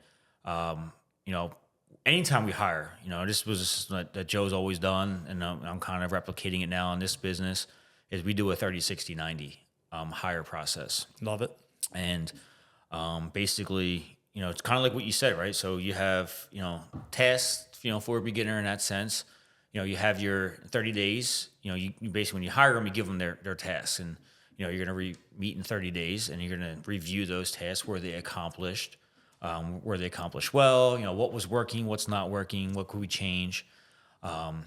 anytime we hire, this was that Joe's always done, and I'm kind of replicating it now in this business, is we do a 30, 60, 90 hire process. Love it. And basically, it's kind of like what you said, right? So you have, tasks, for a beginner in that sense. You have your 30 days, you basically, when you hire them, you give them their tasks. And, you're going to meet in 30 days, and you're going to review those tasks, where they accomplished, where they accomplished well, what was working, what's not working, what could we change. And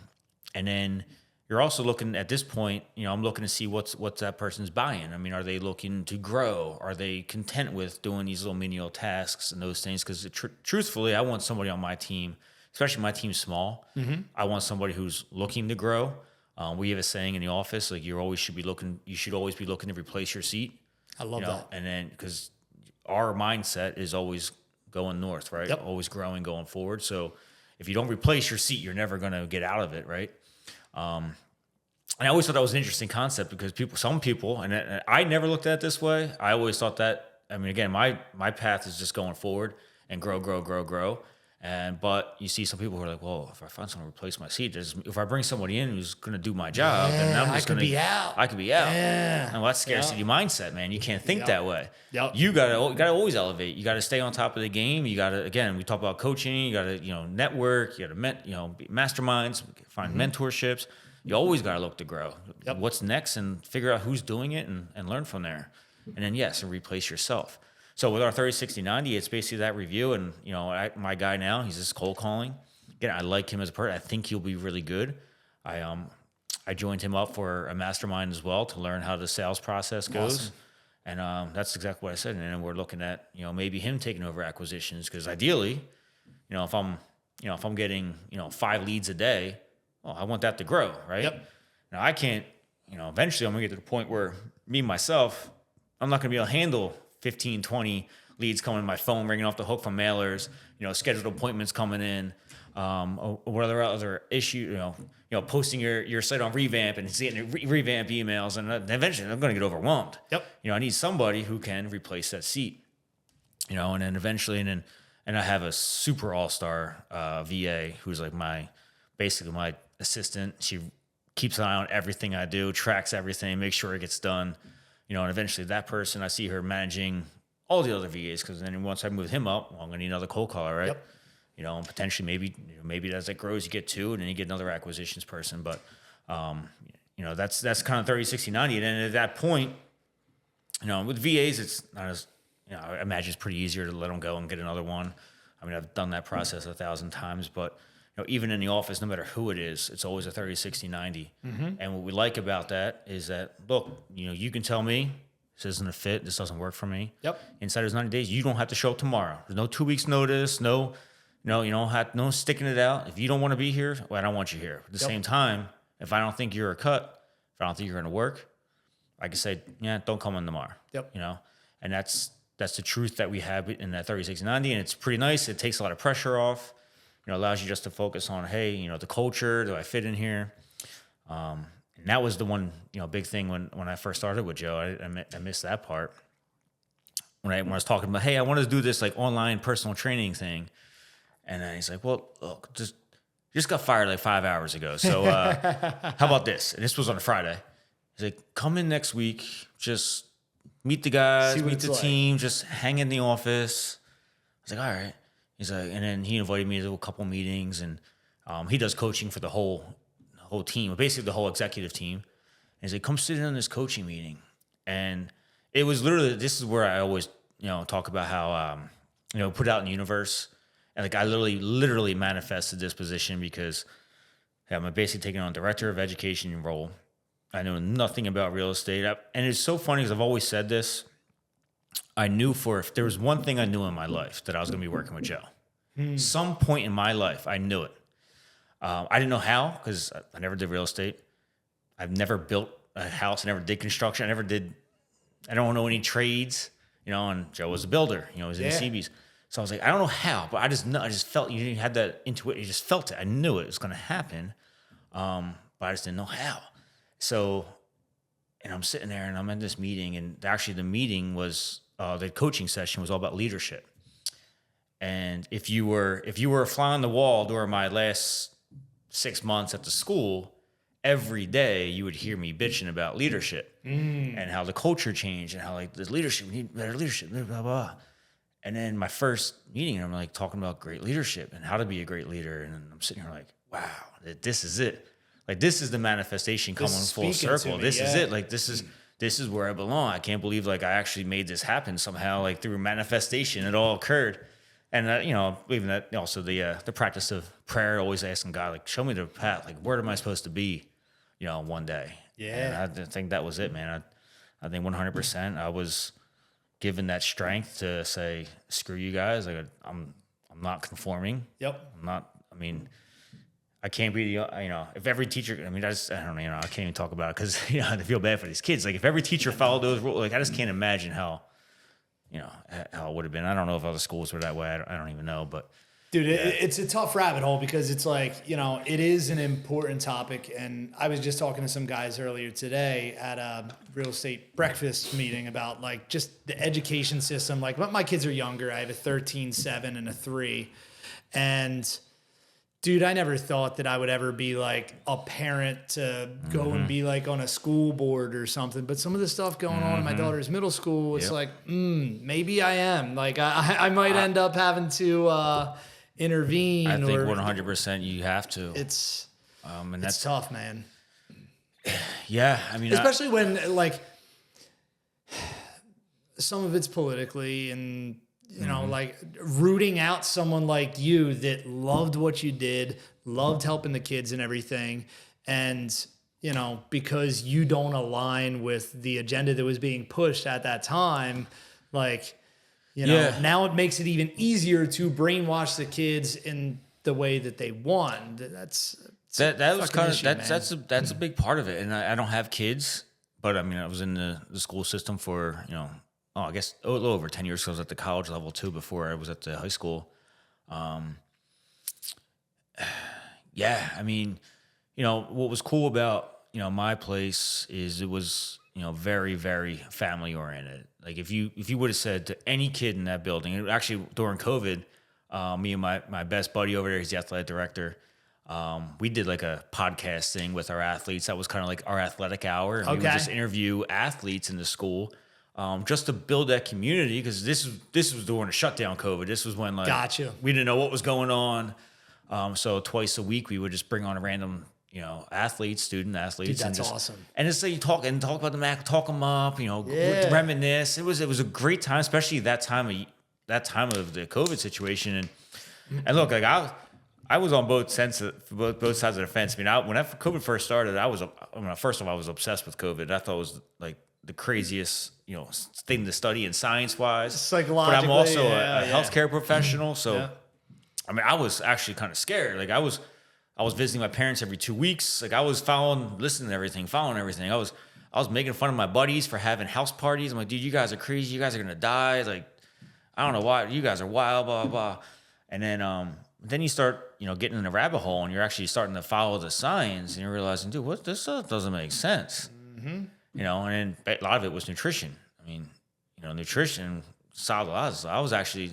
then you're also looking at this point, I'm looking to see what's that person's buy-in. I mean, are they looking to grow? Are they content with doing these little menial tasks and those things? Because truthfully, I want somebody on my team, especially my team's small. I want somebody who's looking to grow. We have a saying in the office, like you should always be looking to replace your seat. I love that. And then, because our mindset is always going north, right? Yep. Always growing, going forward. So if you don't replace your seat, you're never going to get out of it, right? And I always thought that was an interesting concept, because some people, and I never looked at it this way. I always thought that, again, my path is just going forward and grow. But you see some people who are like, well, if I find someone to replace my seat, if I bring somebody in who's going to do my job, then I'm just going to be out. I could be out. Yeah. And that's scarcity mindset, man. You can't think that way. Yep. You gotta always elevate. You gotta stay on top of the game. You gotta, again, we talk about coaching. You gotta, network. You gotta, be masterminds, find mentorships. You always gotta look to grow. Yep. What's next, and figure out who's doing it, and learn from there. And then and replace yourself. So with our 30, 60, 90, it's basically that review. And, my guy now, he's just cold calling. Again, I like him as a person. I think he'll be really good. I joined him up for a mastermind as well to learn how the sales process goes. Awesome. And that's exactly what I said. And then we're looking at, maybe him taking over acquisitions, because ideally, if I'm getting, 5 leads a day, well, I want that to grow, right? Yep. Now I can't, eventually I'm gonna get to the point where myself, I'm not gonna be able to handle 15, 20 leads coming to my phone, ringing off the hook from mailers, scheduled appointments coming in, or whatever other issue, posting your site on Revamp and getting Revamp emails, and eventually I'm going to get overwhelmed. Yep. I need somebody who can replace that seat, and then eventually, and I have a super all-star VA who's like basically my assistant. She keeps an eye on everything I do, tracks everything, makes sure it gets done. And eventually that person, I see her managing all the other VAs, because then once I move him up, well, I'm going to need another cold caller, right? Yep. And potentially maybe as it grows, you get 2, and then you get another acquisitions person. But, that's kind of 30, 60, 90. And then at that point, with VAs, it's not as, I imagine it's pretty easier to let them go and get another one. I've done that process 1,000 times, but, even in the office, no matter who it is, it's always a 30, 60, 90. And what we like about that is that, look, you can tell me this isn't a fit, this doesn't work for me. Yep. Inside those 90 days, you don't have to show up tomorrow. There's no 2 weeks notice, no sticking it out. If you don't want to be here, well, I don't want you here. At the same time, if I don't think you're a cut, if I don't think you're going to work, I can say, yeah, don't come in tomorrow. Yep. And that's the truth that we have in that 30, 60, 90. And it's pretty nice. It takes a lot of pressure off. Allows you just to focus on, hey, the culture, do I fit in here? And that was the one, big thing when I first started with Joe. I missed that part. When I was talking about, hey, I want to do this like online personal training thing. And then he's like, well, look, just got fired like 5 hours ago. So how about this? And this was on a Friday. He's like, come in next week, just meet the guys, meet the team, just hang in the office. I was like, all right. He's like, and then he invited me to a couple meetings, and he does coaching for the whole team, basically the whole executive team. And he's like, come sit in on this coaching meeting. And it was literally, this is where I always, talk about how, put out in the universe. And like, I literally manifested this position because I'm basically taking on director of education role. I know nothing about real estate. And it's so funny because I've always said this. I knew if there was one thing I knew in my life that I was going to be working with Joe. Some point in my life, I knew it. I didn't know how because I never did real estate. I've never built a house. I never did construction. I don't know any trades, and Joe was a builder, he was in the CBs. So I was like, I don't know how, but I just felt, you had that intuition, you just felt it. I knew it was going to happen, but I just didn't know how. So, and I'm sitting there and I'm in this meeting, and actually the meeting was, the coaching session was all about leadership. And if you were a fly on the wall during my last 6 months at the school, every day you would hear me bitching about leadership and how the culture changed and how like the leadership, we need better leadership, blah, blah, blah. And then my first meeting, I'm like talking about great leadership and how to be a great leader. And I'm sitting here like, wow, this is it. Like, this is the manifestation coming full circle. This is it. Like, this is where I belong. I can't believe like I actually made this happen somehow, like through manifestation, it all occurred. And even that, also the practice of prayer, always asking God, like, show me the path. Like, where am I supposed to be, one day? Yeah. And I think that was it, man. I think 100% I was given that strength to say, screw you guys. Like, I'm not conforming. Yep. I can't be if every teacher, I don't know, I can't even talk about it because, I feel bad for these kids. Like, if every teacher followed those rules, like, I just can't imagine how it would have been. I don't know if other schools were that way. I don't even know, but. Dude, it's a tough rabbit hole because it's like, it is an important topic. And I was just talking to some guys earlier today at a real estate breakfast meeting about like just the education system. Like, my kids are younger. I have a 13, 7, and a 3. And dude, I never thought that I would ever be like a parent to go and be like on a school board or something. But some of the stuff going on in my daughter's middle school, it's like, maybe I am. Like, I might end up having to intervene. I think 100% you have to. It's tough, man. Yeah, especially when like some of it's politically and like rooting out someone like you that loved what you did, loved helping the kids and everything. And, because you don't align with the agenda that was being pushed at that time, like, now it makes it even easier to brainwash the kids in the way that they want. That's a big part of it. And I don't have kids, but I was in the school system for, I guess a little over 10 years. So I was at the college level too before I was at the high school. What was cool about, my place is it was, very, very family oriented. Like if you would have said to any kid in that building, and actually during COVID, me and my best buddy over there, he's the athletic director. We did like a podcast thing with our athletes. That was kind of like our athletic hour. And we would just interview athletes in the school. Just to build that community, because this was during the shutdown COVID. This was when we didn't know what was going on. So twice a week we would just bring on a random, student athletes. Dude, that's awesome. And it's like you talk about the Mac, talk them up, reminisce. It was a great time, especially that time of the COVID situation. And look, like I was on both sides of the fence. I mean, when COVID first started, first of all, I was obsessed with COVID. I thought it was like the craziest, thing to study in science wise. Psychologically, but I'm also a healthcare professional, so Yeah. I mean, I was actually kind of scared. Like I was visiting my parents every 2 weeks. Like I was listening to everything, following everything. I was making fun of my buddies for having house parties. I'm like, dude, you guys are crazy. You guys are gonna die. Like, I don't know why. You guys are wild, blah blah blah. And then you start, getting in a rabbit hole, and you're actually starting to follow the science, and you're realizing, dude, what this stuff doesn't make sense. Mm-hmm. And then a lot of it was nutrition. I mean, nutrition, solid. I was actually,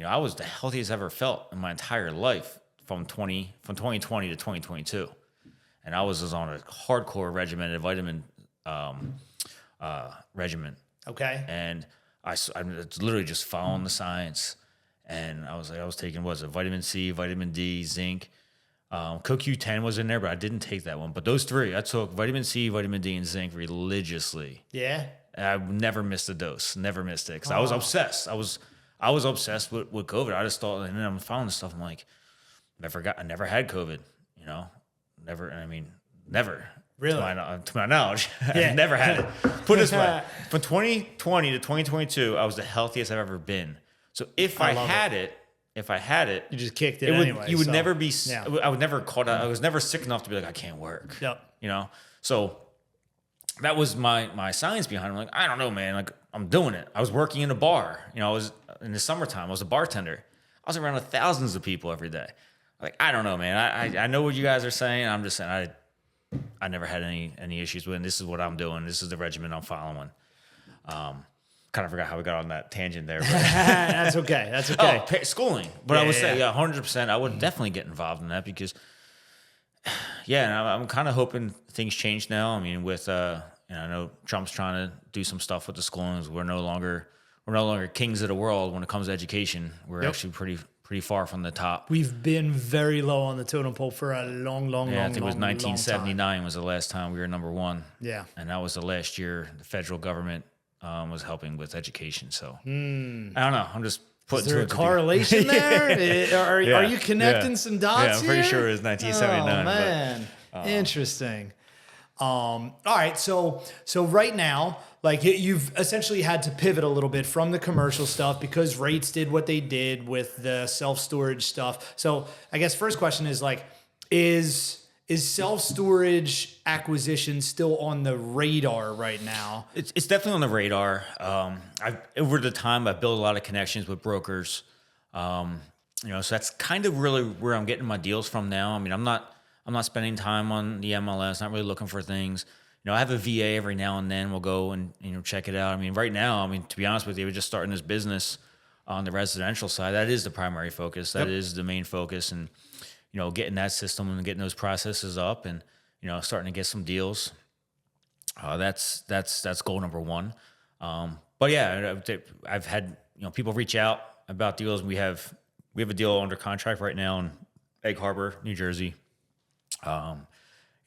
I was the healthiest I ever felt in my entire life from 2020 to 2022, and I was on a hardcore regimented vitamin regimen. Okay. And I'm literally just following the science. And I was taking, vitamin C, vitamin D, zinc. CoQ10 was in there, but I didn't take that one. But those three, I took vitamin C, vitamin D, and zinc religiously. Yeah. And I never missed a dose. Never missed it. Because I was obsessed. I was obsessed with COVID. I just thought, and then I'm following this stuff. I'm like, I never had COVID. Never. I mean, never. Really? To my knowledge, Yeah. I've never had it. Put it this way, from 2020 to 2022, I was the healthiest I've ever been. So if I had it, you just kicked it anyway. You would never be. Yeah. I would never caught. I was never sick enough to be like, I can't work. Yep. So that was my science behind it. I'm like, I don't know, man. Like I'm doing it. I was working in a bar. I was in the summertime. I was a bartender. I was around thousands of people every day. Like I don't know, man. I know what you guys are saying. I'm just saying I never had any issues with it. This is what I'm doing. This is the regimen I'm following. Kind of forgot how we got on that tangent there. But That's okay. That's okay. Schooling. But I would say, 100%, I would definitely get involved in that because, and I'm kind of hoping things change now. I mean, with, I know Trump's trying to do some stuff with the schooling. We're no longer kings of the world when it comes to education. We're actually pretty far from the top. We've been very low on the totem pole for a long I think it was 1979 was the last time we were number one. Yeah. And that was the last year the federal government was helping with education. So I don't know. I'm just putting. Is there a correlation there? Are you connecting some dots? Yeah, I'm pretty here? sure it was 1979. Oh man, interesting. All right, so right now, like you've essentially had to pivot a little bit from the commercial stuff because rates did what they did with the self-storage stuff. So I guess first question is like, is self-storage acquisition still on the radar right now? It's definitely on the radar. Over the time, I've built a lot of connections with brokers. So that's kind of really where I'm getting my deals from now. I mean, I'm not spending time on the MLS, not really looking for things. I have a VA every now and then. We'll go and check it out. I mean, right now, to be honest with you, we're just starting this business on the residential side. That is the primary focus. That is the main focus, and getting that system and getting those processes up, and starting to get some deals. That's goal number one. But yeah, I've had people reach out about deals. We have a deal under contract right now in Egg Harbor, New Jersey.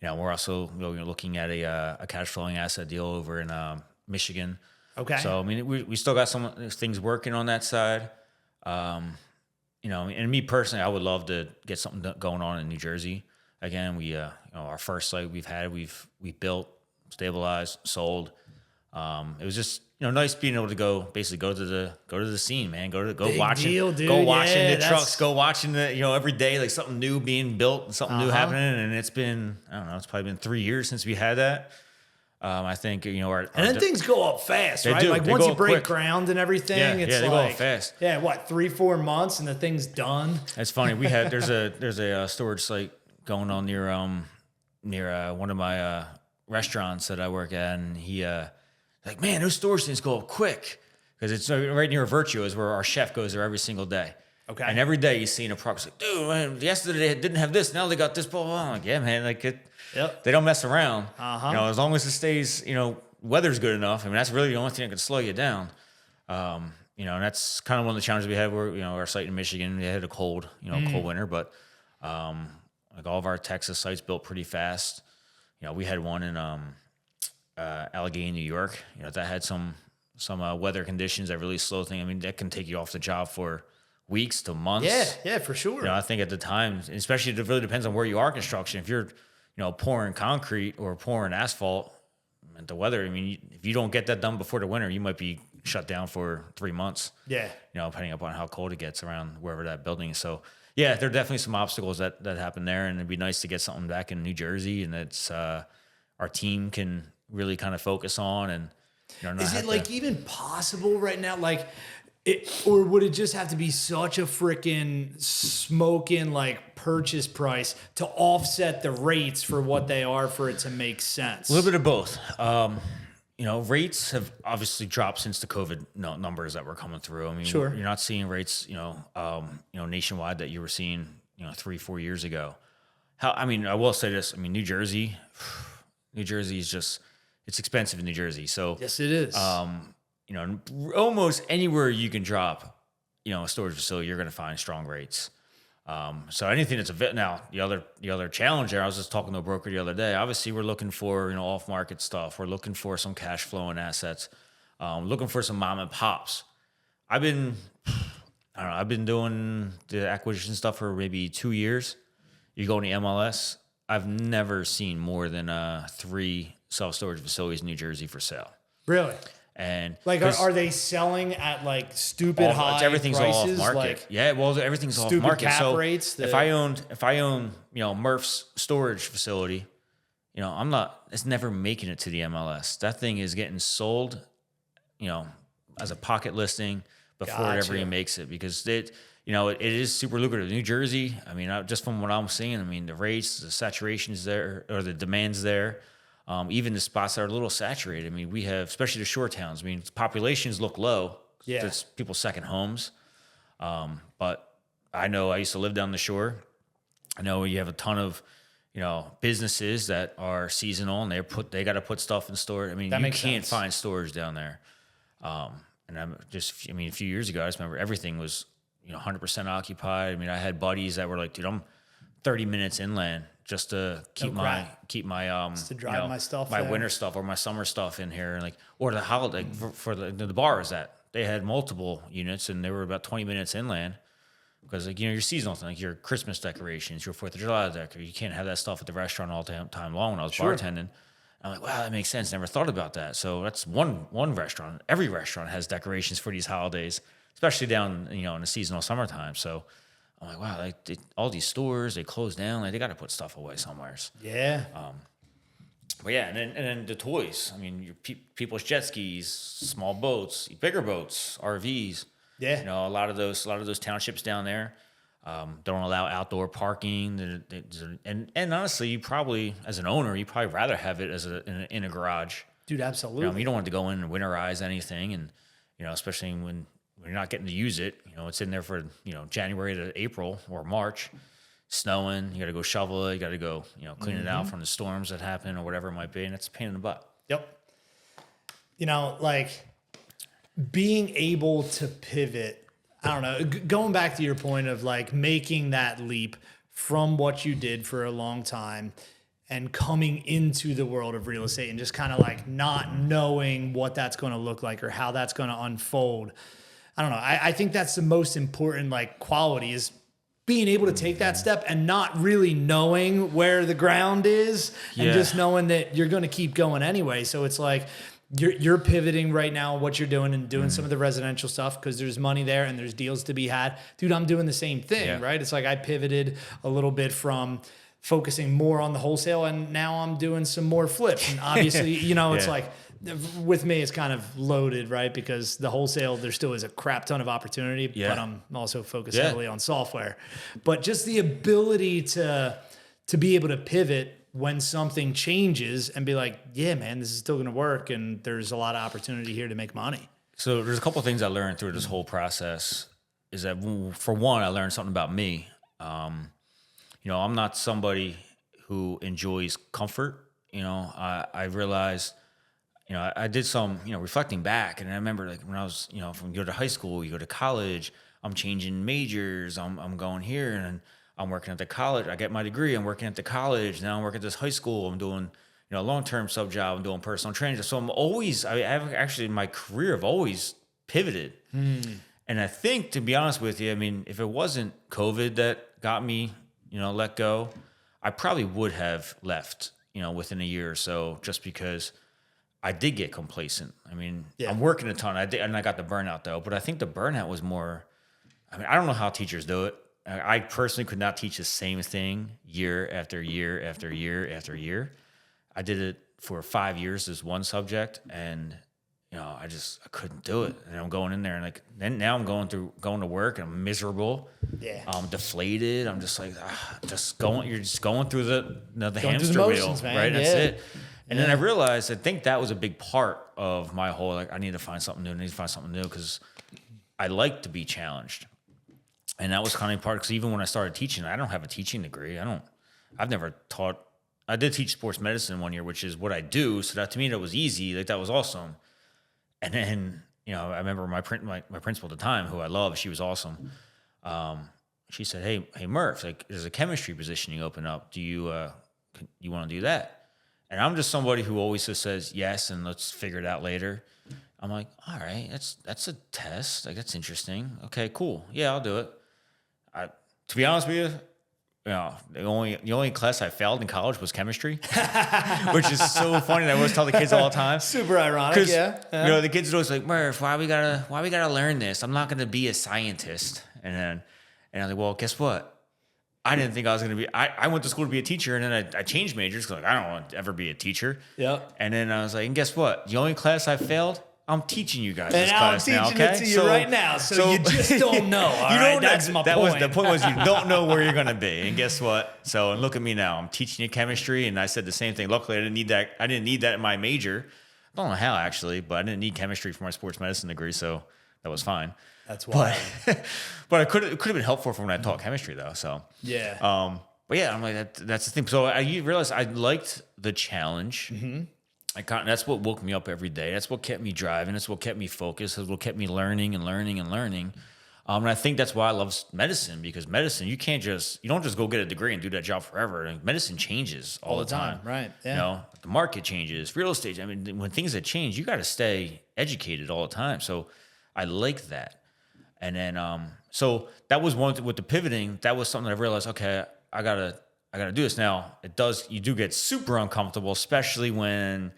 We're also looking at a cash flowing asset deal over in Michigan. Okay. So we still got some things working on that side. And me personally, I would love to get something going on in New Jersey. Again, we our first site we built, stabilized, sold. It was just nice being able to go to the scene, man. Go watching the trucks, go watching the every day like something new being built and something new happening. And it's been it's probably been 3 years since we had that. I think and then things go up fast, right? Do. Like They once go you break quick. ground and everything, it's they like go up fast. Yeah, what 3-4 months and the thing's done. It's funny. We had there's a storage site going on near one of my restaurants that I work at, and he like, man, those storage things go up quick because it's right near Virtue is where our chef goes there every single day. Okay. And every day he's seeing a product. Like, dude, man, yesterday they didn't have this. Now they got this. Blah blah. blah. I'm like, yeah, man, like it. Yep. They don't mess around. Uh-huh. As long as it stays, weather's good enough. That's really the only thing that can slow you down. And that's kind of one of the challenges we had. Where our site in Michigan, we had a cold winter, but like all of our Texas sites built pretty fast. We had one in Allegheny, New York. That had some weather conditions that really slow things. That can take you off the job for weeks to months. Yeah, for sure. I think at the time, especially it really depends on where you are construction. If you're, pouring concrete or pouring asphalt, and the weather, if you don't get that done before the winter, you might be shut down for 3 months. Yeah. Depending upon how cold it gets around wherever that building is. So, yeah, there are definitely some obstacles that happen there, and it'd be nice to get something back in New Jersey, and it's our team can really kind of focus on. And is it even possible right now? Or would it just have to be such a freaking smoking purchase price to offset the rates for what they are for it to make sense? A little bit of both. Rates have obviously dropped since the COVID numbers that were coming through. Sure. You're not seeing rates, nationwide that you were seeing, 3-4 years ago. I will say this. New Jersey is just, it's expensive in New Jersey. So yes, it is. Almost anywhere you can drop, a storage facility, you're going to find strong rates. So anything that's a bit now, the other challenge there, I was just talking to a broker the other day. Obviously, we're looking for off market stuff. We're looking for some cash flowing assets. Looking for some mom and pops. I've been doing the acquisition stuff for maybe 2 years. You go in the MLS, I've never seen more than 3 self storage facilities in New Jersey for sale. Really? And are they selling at stupid high everything's prices? all off market. Everything's off market. Cap so rates if I own Murph's storage facility, it's never making it to the MLS. That thing is getting sold, as a pocket listing before it ever even makes it, because it is super lucrative. New Jersey, just from what I'm seeing, the rates, the saturation's there, or the demand's there. Even the spots that are a little saturated. We have, especially the shore towns. Populations look low. Yeah. It's people's second homes. But I know I used to live down the shore. I know you have a ton of, businesses that are seasonal, and they got to put stuff in storage. You can't find storage down there. And I'm just, a few years ago, I just remember everything was, 100% occupied. I had buddies that were like, dude, I'm 30 minutes inland just to keep my just to drive my stuff, my winter stuff or my summer stuff in here, or the holiday for the bars that they had multiple units, and they were about 20 minutes inland, because your seasonal thing, your Christmas decorations, your 4th of July decorations, you can't have that stuff at the restaurant all time long. When I was bartending, I'm like, wow, that makes sense. Never thought about that. So that's one restaurant. Every restaurant has decorations for these holidays, especially down in the seasonal summertime. So I'm like, wow, all these stores, they close down. They got to put stuff away somewhere. Yeah. But yeah, and then the toys. Your people's jet skis, small boats, bigger boats, RVs. Yeah. A lot of those townships down there don't allow outdoor parking. And honestly, you probably, as an owner, you probably rather have it in a garage. Dude, absolutely. You don't want to go in and winterize anything, and especially when you're not getting to use it. It's in there for January to April or March, snowing. You got to go shovel it. You got to go clean it out from the storms that happen or whatever it might be, and it's a pain in the butt. Yep. Being able to pivot. I don't know. Going back to your point of making that leap from what you did for a long time and coming into the world of real estate and just kind of not knowing what that's going to look like or how that's going to unfold. I don't know. I think that's the most important quality, is being able to take that step and not really knowing where the ground is and just knowing that you're going to keep going anyway. So it's you're pivoting right now what you're doing and doing some of the residential stuff because there's money there and there's deals to be had. Dude, I'm doing the same thing, right? It's I pivoted a little bit from focusing more on the wholesale, and now I'm doing some more flips. And obviously, it's with me, it's kind of loaded, right? Because the wholesale, there still is a crap ton of opportunity, but I'm also focused heavily on software. But just the ability to be able to pivot when something changes and be like, yeah, man, this is still going to work, and there's a lot of opportunity here to make money. So there's a couple of things I learned through this whole process. Is that, for one, I learned something about me. I'm not somebody who enjoys comfort. I realized, I did some, reflecting back, and I remember when I was, from you go to high school, you go to college, I'm changing majors, I'm going here, and I'm working at the college. I get my degree. I'm working at the college. Now I'm working at this high school. I'm doing, long-term sub job. I'm doing personal training. So I've actually, in my career, I've always pivoted. And And I think, to be honest with you, I mean, if it wasn't COVID that got me, let go, I probably would have left, within a year or so, just because I did get complacent. I mean, I'm working a ton. And I got the burnout though, but I think the burnout was more, I mean, I don't know how teachers do it. I personally could not teach the same thing year after year after year after year. I did it for 5 years as one subject, and I couldn't do it. And I'm going in there, and then now I'm going to work, and I'm miserable. Yeah. I'm deflated. I'm just like, you're just going through the hamster wheel, man. Right? That's it. And then I realized, I think that was a big part of my whole, I need to find something new, because I like to be challenged. And that was kind of part, because even when I started teaching, I don't have a teaching degree. I've never taught. I did teach sports medicine 1 year, which is what I do. So that, to me, that was easy. Like, that was awesome. And then, I remember my principal at the time, who I love, she was awesome. She said, hey, Murph, like, there's a chemistry positioning open up. Do you want to do that? And I'm just somebody who always just says yes, and let's figure it out later. I'm like, all right, that's a test. Like, that's interesting. Okay, cool. Yeah, I'll do it. To be honest with you, the only class I failed in college was chemistry, which is so funny. I always tell the kids all the time. Super ironic, yeah. The kids are always like, Murph, why we gotta learn this? I'm not gonna be a scientist. And I'm like, well, guess what? I didn't think I was gonna be. I went to school to be a teacher, and then I changed majors because I don't want to ever be a teacher. Yep. And then I was like, and guess what? The only class I failed, I'm teaching you guys this class now, okay? I'm teaching it to you right now, so you just don't know. All right, that's my point. The point was you don't know where you're going to be, and guess what? So, and look at me now. I'm teaching you chemistry, and I said the same thing. Luckily, I didn't need that. I didn't need that in my major. I don't know how, actually, but I didn't need chemistry for my sports medicine degree, so that was fine. That's why. But it could have been helpful for when I taught chemistry, though. So yeah. But yeah, I'm like that's the thing. So I realized I liked the challenge. Mm-hmm. That's what woke me up every day. That's what kept me driving. That's what kept me focused. That's what kept me learning and learning and learning. And I think that's why I love medicine, because medicine, you don't just go get a degree and do that job forever. And medicine changes all the time. Right. Yeah. The market changes, real estate. I mean, when things that change, you got to stay educated all the time. So I like that. And then, so that was one with the pivoting. That was something that I realized, okay, I gotta do this. Now you do get super uncomfortable, especially when,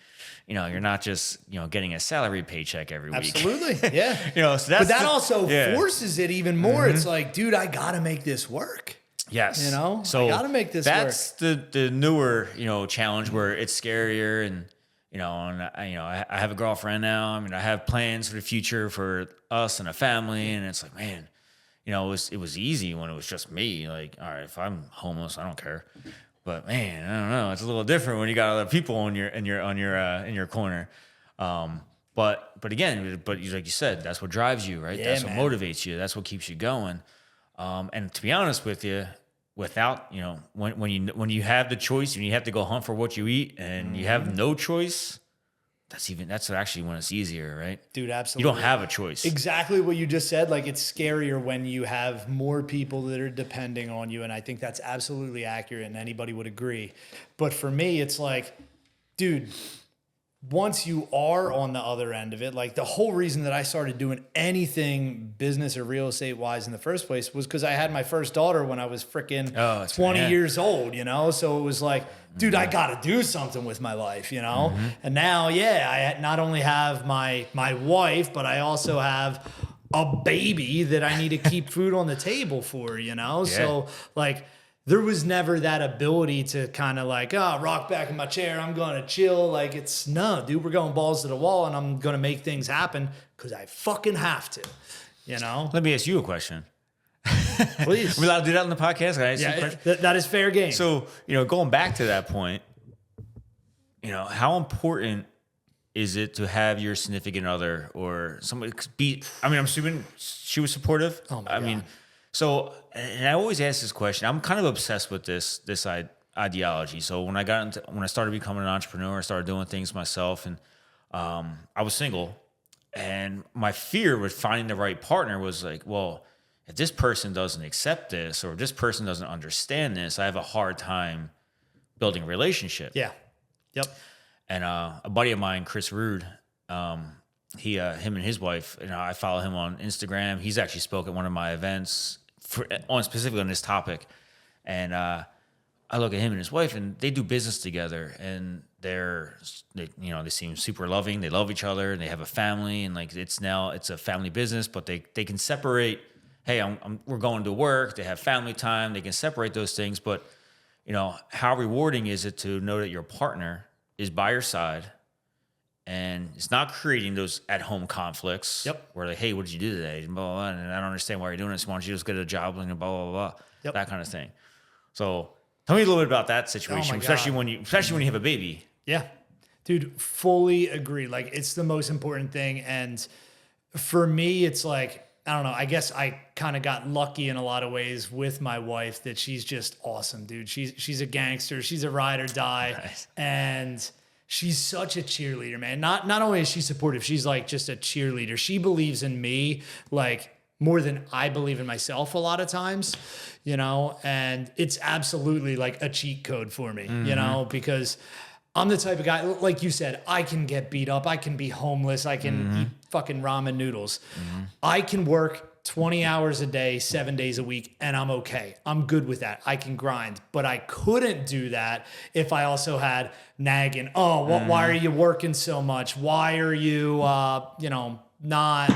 you're not just, getting a salary paycheck every week. Absolutely. Yeah. So but that also forces it even more. Mm-hmm. It's like, dude, I got to make this work. Yes. So I got to make this work. That's the newer, challenge where it's scarier, and, I have a girlfriend now. I mean, I have plans for the future for us and a family. And it's like, man, it was easy when it was just me. Like, all right, if I'm homeless, I don't care. But man, I don't know. It's a little different when you got other people in your corner. But again, like you said, that's what drives you, right? Yeah, that's what motivates you. That's what keeps you going. And to be honest with you, without, when you have the choice and you have to go hunt for what you eat, and you have no choice, that's actually when it's easier, right? Dude, absolutely. You don't have a choice. Exactly what you just said. Like, it's scarier when you have more people that are depending on you. And I think that's absolutely accurate, and anybody would agree. But for me, it's like, dude, once you are on the other end of it, like, the whole reason that I started doing anything business or real estate wise in the first place was because I had my first daughter when I was freaking 20 years old, So it was like, dude, I got to do something with my life, Mm-hmm. And now, I not only have my wife, but I also have a baby that I need to keep food on the table for, Yeah. So, like, there was never that ability to kind of like, rock back in my chair, I'm going to chill. Like, it's no, dude, we're going balls to the wall, and I'm going to make things happen because I fucking have to, Let me ask you a question. Please. Are we allowed to do that on the podcast? Can I ask you a question? That is fair game. So, going back to that point, how important is it to have your significant other or somebody I'm assuming she was supportive. Oh my God. So, and I always ask this question. I'm kind of obsessed with this ideology. So when I started becoming an entrepreneur, I started doing things myself, and I was single, and my fear with finding the right partner was like, well, if this person doesn't accept this, or if this person doesn't understand this, I have a hard time building a relationship. Yeah. Yep. And a buddy of mine, Chris Rude, him and his wife, I follow him on Instagram. He's actually spoke at one of my events specifically on this topic. And I look at him and his wife, and they do business together, and they seem super loving. They love each other, and they have a family, and like it's a family business, but they can separate. Hey, we're going to work. They have family time. They can separate those things, but how rewarding is it to know that your partner is by your side, and it's not creating those at-home conflicts. Yep. Where like, hey, what did you do today? And blah, blah, blah, and I don't understand why you're doing this. Why don't you just get a job and blah blah blah, yep. That kind of thing. So tell me a little bit about that situation, especially when you have a baby. Yeah, dude, fully agree. Like it's the most important thing, and for me, it's like I don't know. I guess I kind of got lucky in a lot of ways with my wife that she's just awesome, dude. She's a gangster. She's a ride or die, Nice. And she's such a cheerleader, man. Not only is she supportive, she's like just a cheerleader. She believes in me like more than I believe in myself a lot of times, and it's absolutely like a cheat code for me, because I'm the type of guy, like you said, I can get beat up. I can be homeless. I can eat fucking ramen noodles. I can work 20 hours a day, 7 days a week, and I'm okay. I'm good with that. I can grind. But I couldn't do that if I also had nagging. Oh, why are you working so much? Why are you, not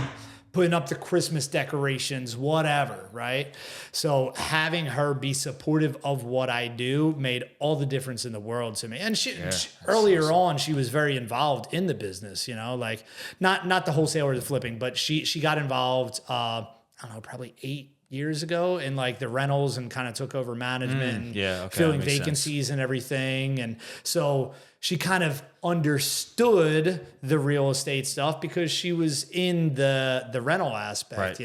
putting up the Christmas decorations, whatever, right? So having her be supportive of what I do made all the difference in the world to me. And she earlier on, she was very involved in the business, like not the wholesale or the flipping, but she got involved, I don't know, probably 8 years ago in like the rentals and kind of took over management and filling vacancies and everything. And so she kind of understood the real estate stuff because she was in the rental aspect,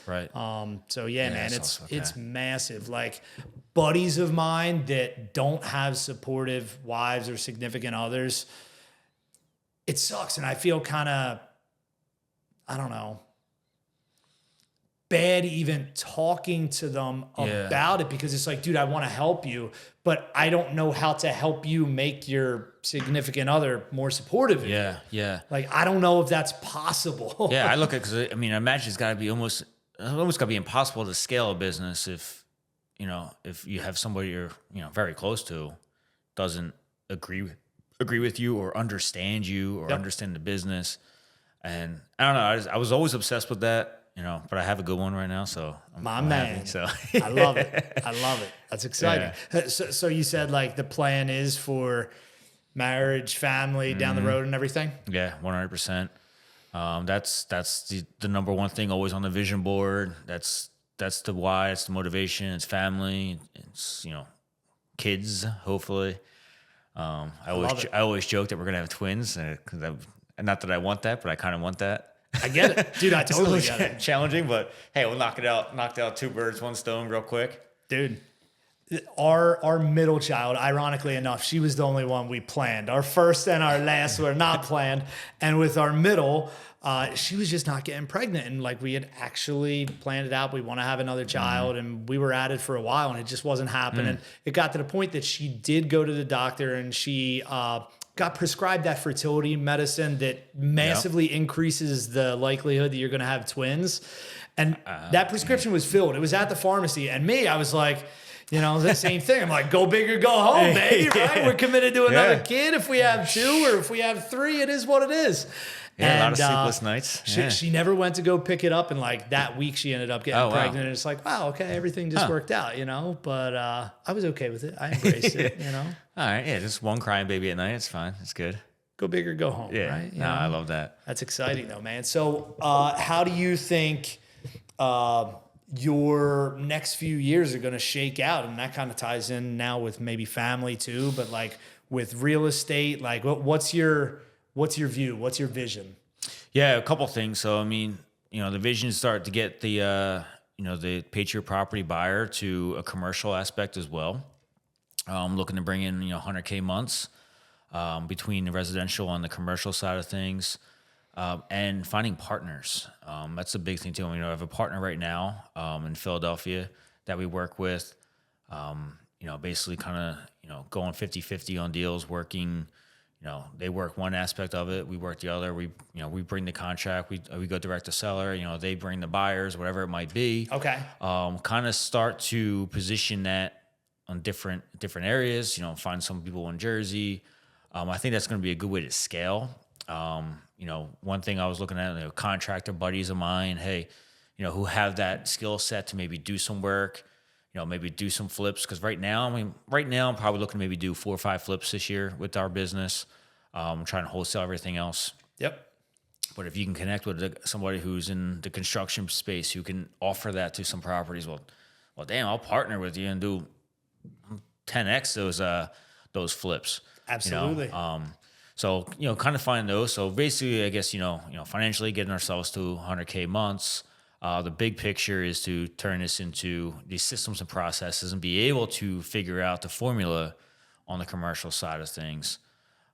Right. So man, it's massive. Like buddies of mine that don't have supportive wives or significant others, it sucks. And I feel kind of, I don't know, bad even talking to them about it because it's like, dude, I want to help you, but I don't know how to help you make your significant other more supportive of you. Yeah. Like, I don't know if that's possible. Yeah, I look at because I imagine it's got to be almost got to be impossible to scale a business if you have somebody you're very close to doesn't agree with you or understand you or understand the business. And I don't know, I was always obsessed with that. But I have a good one right now, so I'm man. happy, so I love it. That's exciting. Yeah. So you said like the plan is for marriage, family down the road and everything? Yeah, 100%. That's the number one thing always on the vision board. That's the why, it's the motivation, it's family, it's kids, hopefully. I always joke that we're gonna have twins, because not that I want that, but I kind of want that. I get it, dude. I totally get it. Challenging, but hey, we'll knock out two birds, one stone, real quick, dude. Our middle child, ironically enough, she was the only one we planned. Our first and our last were not planned, and with our middle, she was just not getting pregnant, and like we had actually planned it out. We want to have another child, and we were at it for a while, and it just wasn't happening. It got to the point that she did go to the doctor, and she got prescribed that fertility medicine that massively increases the likelihood that you're going to have twins. And that prescription was filled. It was at the pharmacy. And me, I was like, the same thing. I'm like, go big or go home, baby, right? We're committed to another kid. If we have 2 or if we have 3, it is what it is. Yeah, a lot of sleepless nights. She never went to go pick it up. And like that week she ended up getting pregnant. And it's like, wow, okay, everything just worked out, But I was okay with it. I embraced it, All right, yeah, just one crying baby at night. It's fine. It's good. Go big or go home, right? I love that. That's exciting though, man. So how do you think your next few years are going to shake out? And that kind of ties in now with maybe family too, but like with real estate, like what's your view? What's your vision? Yeah, a couple things. So, the vision is start to get the Patriot property buyer to a commercial aspect as well. I'm looking to bring in, $100K months between the residential and the commercial side of things, and finding partners. That's a big thing too. I have a partner right now in Philadelphia that we work with, basically kind of, going 50-50 on deals, working, they work one aspect of it, we work the other. We bring the contract, we go direct to seller. They bring the buyers, whatever it might be. Okay. Kind of start to position that on different areas. Find some people in Jersey. I think that's going to be a good way to scale. One thing I was looking at, contractor buddies of mine, hey, who have that skill set to maybe do some work. Maybe do some flips, because right now I'm probably looking to maybe do 4 or 5 flips this year with our business. I'm trying to wholesale everything else. Yep. But if you can connect with somebody who's in the construction space who can offer that to some properties, well, damn, I'll partner with you and do 10x those flips. Absolutely. So kind of find those. So basically, I guess financially getting ourselves to 100K months. The big picture is to turn this into these systems and processes and be able to figure out the formula on the commercial side of things,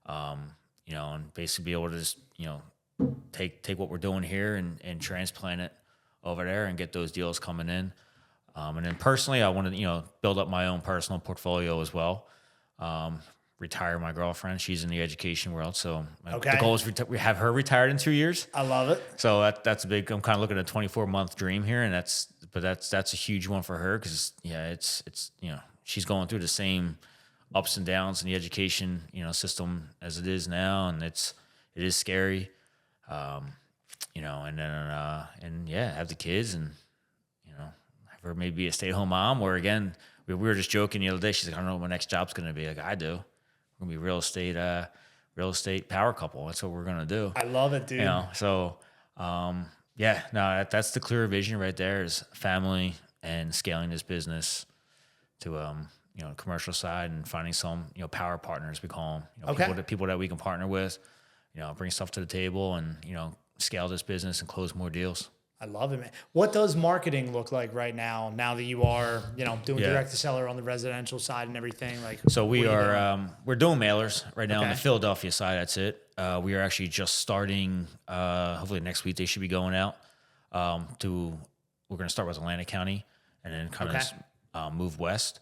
and basically be able to just, take what we're doing here and transplant it over there and get those deals coming in. And then personally, I want to, build up my own personal portfolio as well. Retire my girlfriend. She's in the education world. So the goal is we have her retired in 2 years. I love it. So that's a big, I'm kind of looking at a 24-month dream here. And that's a huge one for her. Cause it's, she's going through the same ups and downs in the education, system as it is now. And it is scary. And then, have the kids and, have her maybe a stay-at-home mom, or again, we were just joking the other day. She's like, I don't know what my next job's going to be. Like, I do. We're going to be real estate power couple. That's what we're going to do. I love it, dude. So, that's the clear vision right there, is family and scaling this business to, commercial side, and finding some, power partners, we call them, people that we can partner with, bring stuff to the table and, scale this business and close more deals. I love it, man. What does marketing look like right now that you are, doing direct to seller on the residential side and everything? Like, so we're doing mailers right now on the Philadelphia side. That's it. We are actually just starting, hopefully next week they should be going out, we're going to start with Atlantic County and then kind of move west.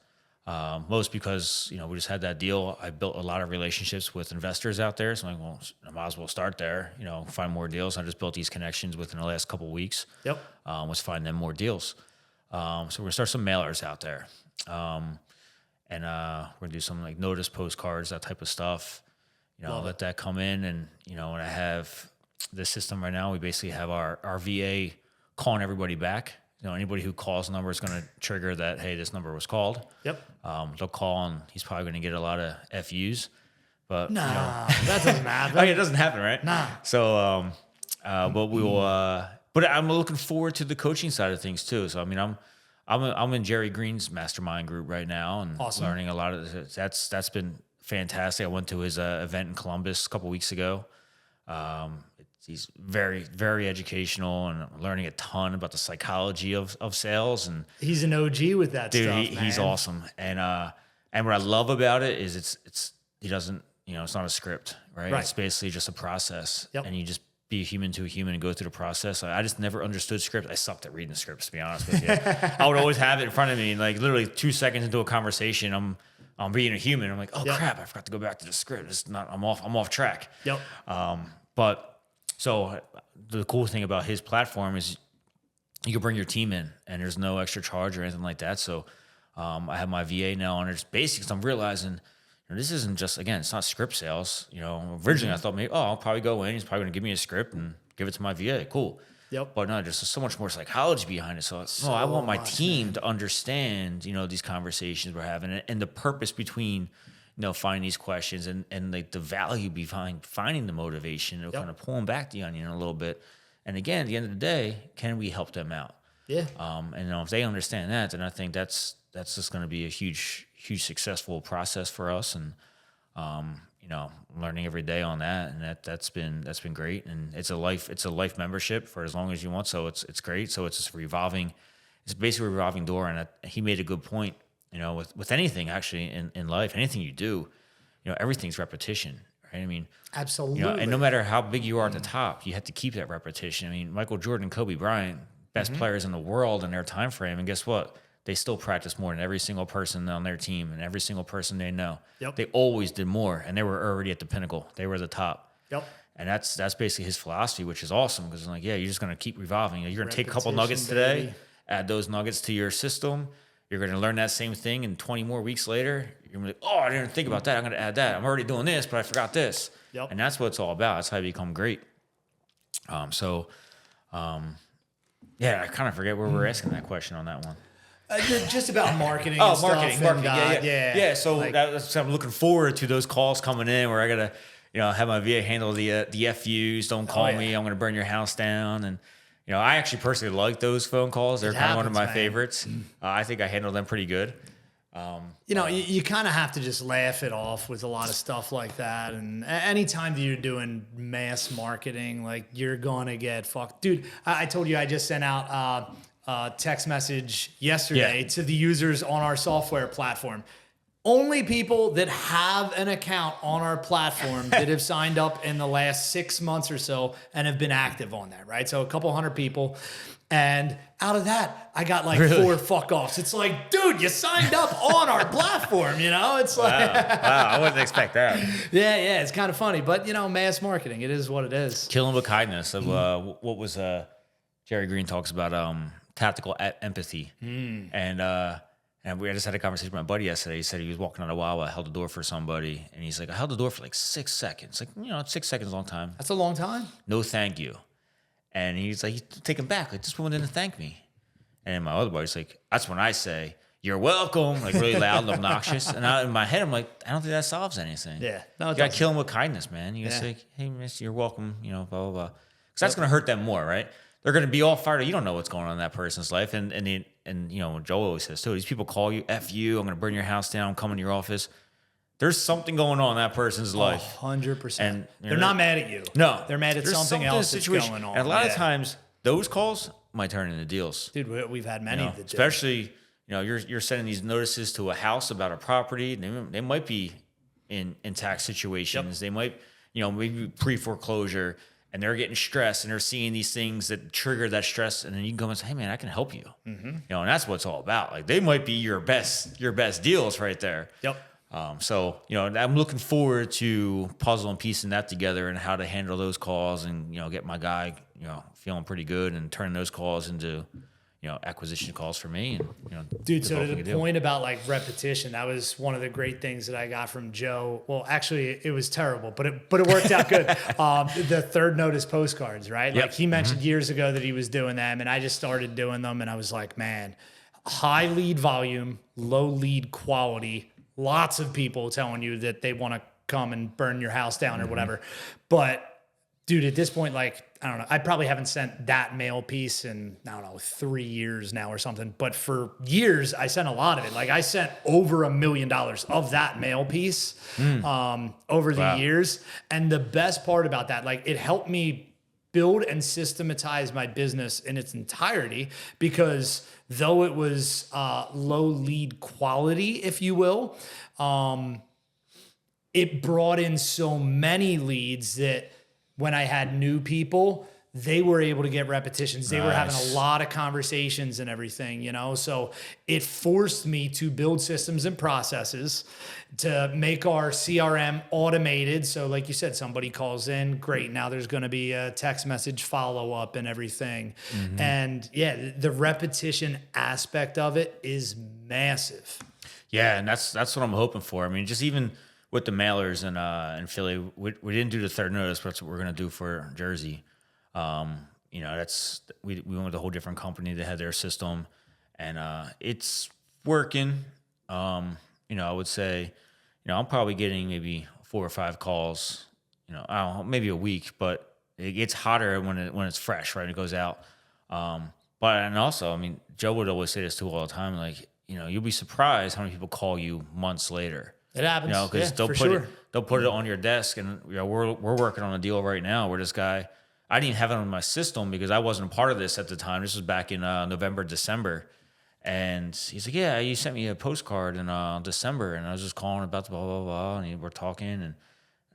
Most because, we just had that deal. I built a lot of relationships with investors out there. So I'm like, well, I might as well start there, find more deals. I just built these connections within the last couple of weeks. Yep. Let's find them more deals. So we're going to start some mailers out there. And we're going to do some like notice postcards, that type of stuff. Let that come in. And, when I have this system right now, we basically have our VA calling everybody back. Anybody who calls the number is going to trigger that, hey, this number was called. Yep. They'll call and he's probably going to get a lot of FUs. But that doesn't happen. It doesn't happen, right? Nah. So, but we will. But I'm looking forward to the coaching side of things too. So I mean, I'm in Jerry Green's mastermind group right now and learning a lot of this. That's been fantastic. I went to his event in Columbus a couple weeks ago. He's very, very educational and learning a ton about the psychology of sales. And he's an OG with that stuff, man. He's awesome. And what I love about it is he doesn't, it's not a script, right? It's basically just a process. Yep. And you just be a human to a human and go through the process. I just never understood scripts. I sucked at reading scripts, to be honest with you. I would always have it in front of me, and like literally 2 seconds into a conversation, I'm being a human. I'm like, oh crap, I forgot to go back to the script. I'm off track. Yep. So the cool thing about his platform is you can bring your team in and there's no extra charge or anything like that. So I have my VA now on it's basics. So I'm realizing this isn't just, again, it's not script sales. Originally I thought maybe, I'll probably go in. He's probably going to give me a script and give it to my VA. Cool. Yep. But no, there's so much more psychology behind it. So I want my team to understand, these conversations we're having and the purpose between finding these questions and like the value behind finding the motivation and kind of pulling back the onion a little bit. And again, at the end of the day, can we help them out? Yeah. And if they understand that, then I think that's just going to be a huge successful process for us. And learning every day on that, and that's been great. And it's a life membership for as long as you want. So it's great. So it's just it's basically a revolving door. And he made a good point. With anything actually in life, anything you do, everything's repetition, right? I mean, absolutely. And no matter how big you are at the top, you have to keep that repetition. I mean, Michael Jordan, Kobe Bryant, best players in the world in their time frame, and guess what? they still practice more than every single person on their team and every single person they know. Yep. They always did more, and they were already at the pinnacle. They were the top. Yep. And that's basically his philosophy, which is awesome because I'm like, yeah, you're just going to keep revolving. You're going to take a couple nuggets today, baby. add those nuggets to your system. You're going to learn that same thing, and 20 more weeks later, you're going to be like, oh, I didn't think about that. I'm going to add that. I'm already doing this, but I forgot this. Yep. And that's what it's all about. That's how you become great. Yeah, I kind of forget where we're asking that question on that one. Just about marketing. Oh, and marketing. stuff Yeah. So like, so I'm looking forward to those calls coming in where I gotta, have my VA handle the FUs. Don't call me. I'm gonna burn your house down. And I actually personally like those phone calls. They're kind of one of my favorites. I think I handle them pretty good. You kind of have to just laugh it off with a lot of stuff like that. And anytime that you're doing mass marketing, like you're going to get fucked. Dude, I told you I just sent out a text message yesterday to the users on our software platform. Only people that have an account on our platform that have signed up in the last 6 months or so and have been active on that, right? So a couple hundred people. And out of that, I got like 4 fuck offs. It's like, dude, you signed up on our platform, It's like, wow, I wouldn't expect that. Yeah, it's kind of funny, but mass marketing, it is what it is. Killing with kindness. What was Jerry Green talks about tactical empathy, and I just had a conversation with my buddy yesterday. He said he was walking on a Wawa, held the door for somebody, and he's like, I held the door for like 6 seconds. Like 6 seconds is a long time. That's a long time. No, thank you. And he's like, he's taken back. Like, this woman didn't thank me. And my other buddy's like, that's when I say, you're welcome. Like, really loud and obnoxious. And in my head, I'm like, I don't think that solves anything. Yeah. No, you got to kill him with kindness, man. You got to say, hey, miss, you're welcome, blah, blah, blah. Because that's going to hurt them more, right? They're going to be all fired up. You don't know what's going on in that person's life. And Joe always says, too, these people call you, F you, I'm going to burn your house down, I'm coming to your office. There's something going on in that person's life. 100%. And they're not mad at you. No. They're mad at something else that's going on. And a lot of times, those calls might turn into deals. Dude, we've had many that do. Especially, you're sending these notices to a house about a property. They might be in tax situations. Yep. They might, maybe pre-foreclosure, and they're getting stressed, and they're seeing these things that trigger that stress, and then you can go and say, hey, man, I can help you. Mm-hmm. And that's what it's all about. Like, they might be your best deals right there. Yep. I'm looking forward to puzzling and piecing that together and how to handle those calls and, get my guy, feeling pretty good and turn those calls into, acquisition calls for me. And, dude, so to the point about like repetition, that was one of the great things that I got from Joe. Well, actually it was terrible, but it worked out good. The third notice postcards, right? Yep. Like he mentioned years ago that he was doing them, and I just started doing them, and I was like, man, high lead volume, low lead quality. Lots of people telling you that they want to come and burn your house down or whatever. But dude, at this point, like, I don't know, I probably haven't sent that mail piece in, 3 years now or something. But for years, I sent a lot of it. Like I sent over $1 million of that mail piece over the years. And the best part about that, like it helped me build and systematize my business in its entirety, because though it was low lead quality, if you will, it brought in so many leads that when I had new people, they were able to get repetitions. They were having a lot of conversations and everything, So it forced me to build systems and processes to make our CRM automated. So like you said, somebody calls in, great. Now there's going to be a text message follow-up and everything. Mm-hmm. And yeah, the repetition aspect of it is massive. Yeah, and that's what I'm hoping for. I mean, just even with the mailers in Philly, we didn't do the third notice, but that's what we're going to do for Jersey. We went with a whole different company that had their system, and it's working. I would say, I'm probably getting maybe 4 or 5 calls, I don't know, maybe a week, but it gets hotter when it's fresh, right? It goes out. And also, I mean, Joe would always say this too all the time, like, you'll be surprised how many people call you months later. It happens. Because they'll put it on your desk, and we're working on a deal right now where this guy, I didn't even have it on my system because I wasn't a part of this at the time. This was back in November, December. And he's like, yeah, you sent me a postcard in December, and I was just calling about the blah, blah, blah, and we're talking, and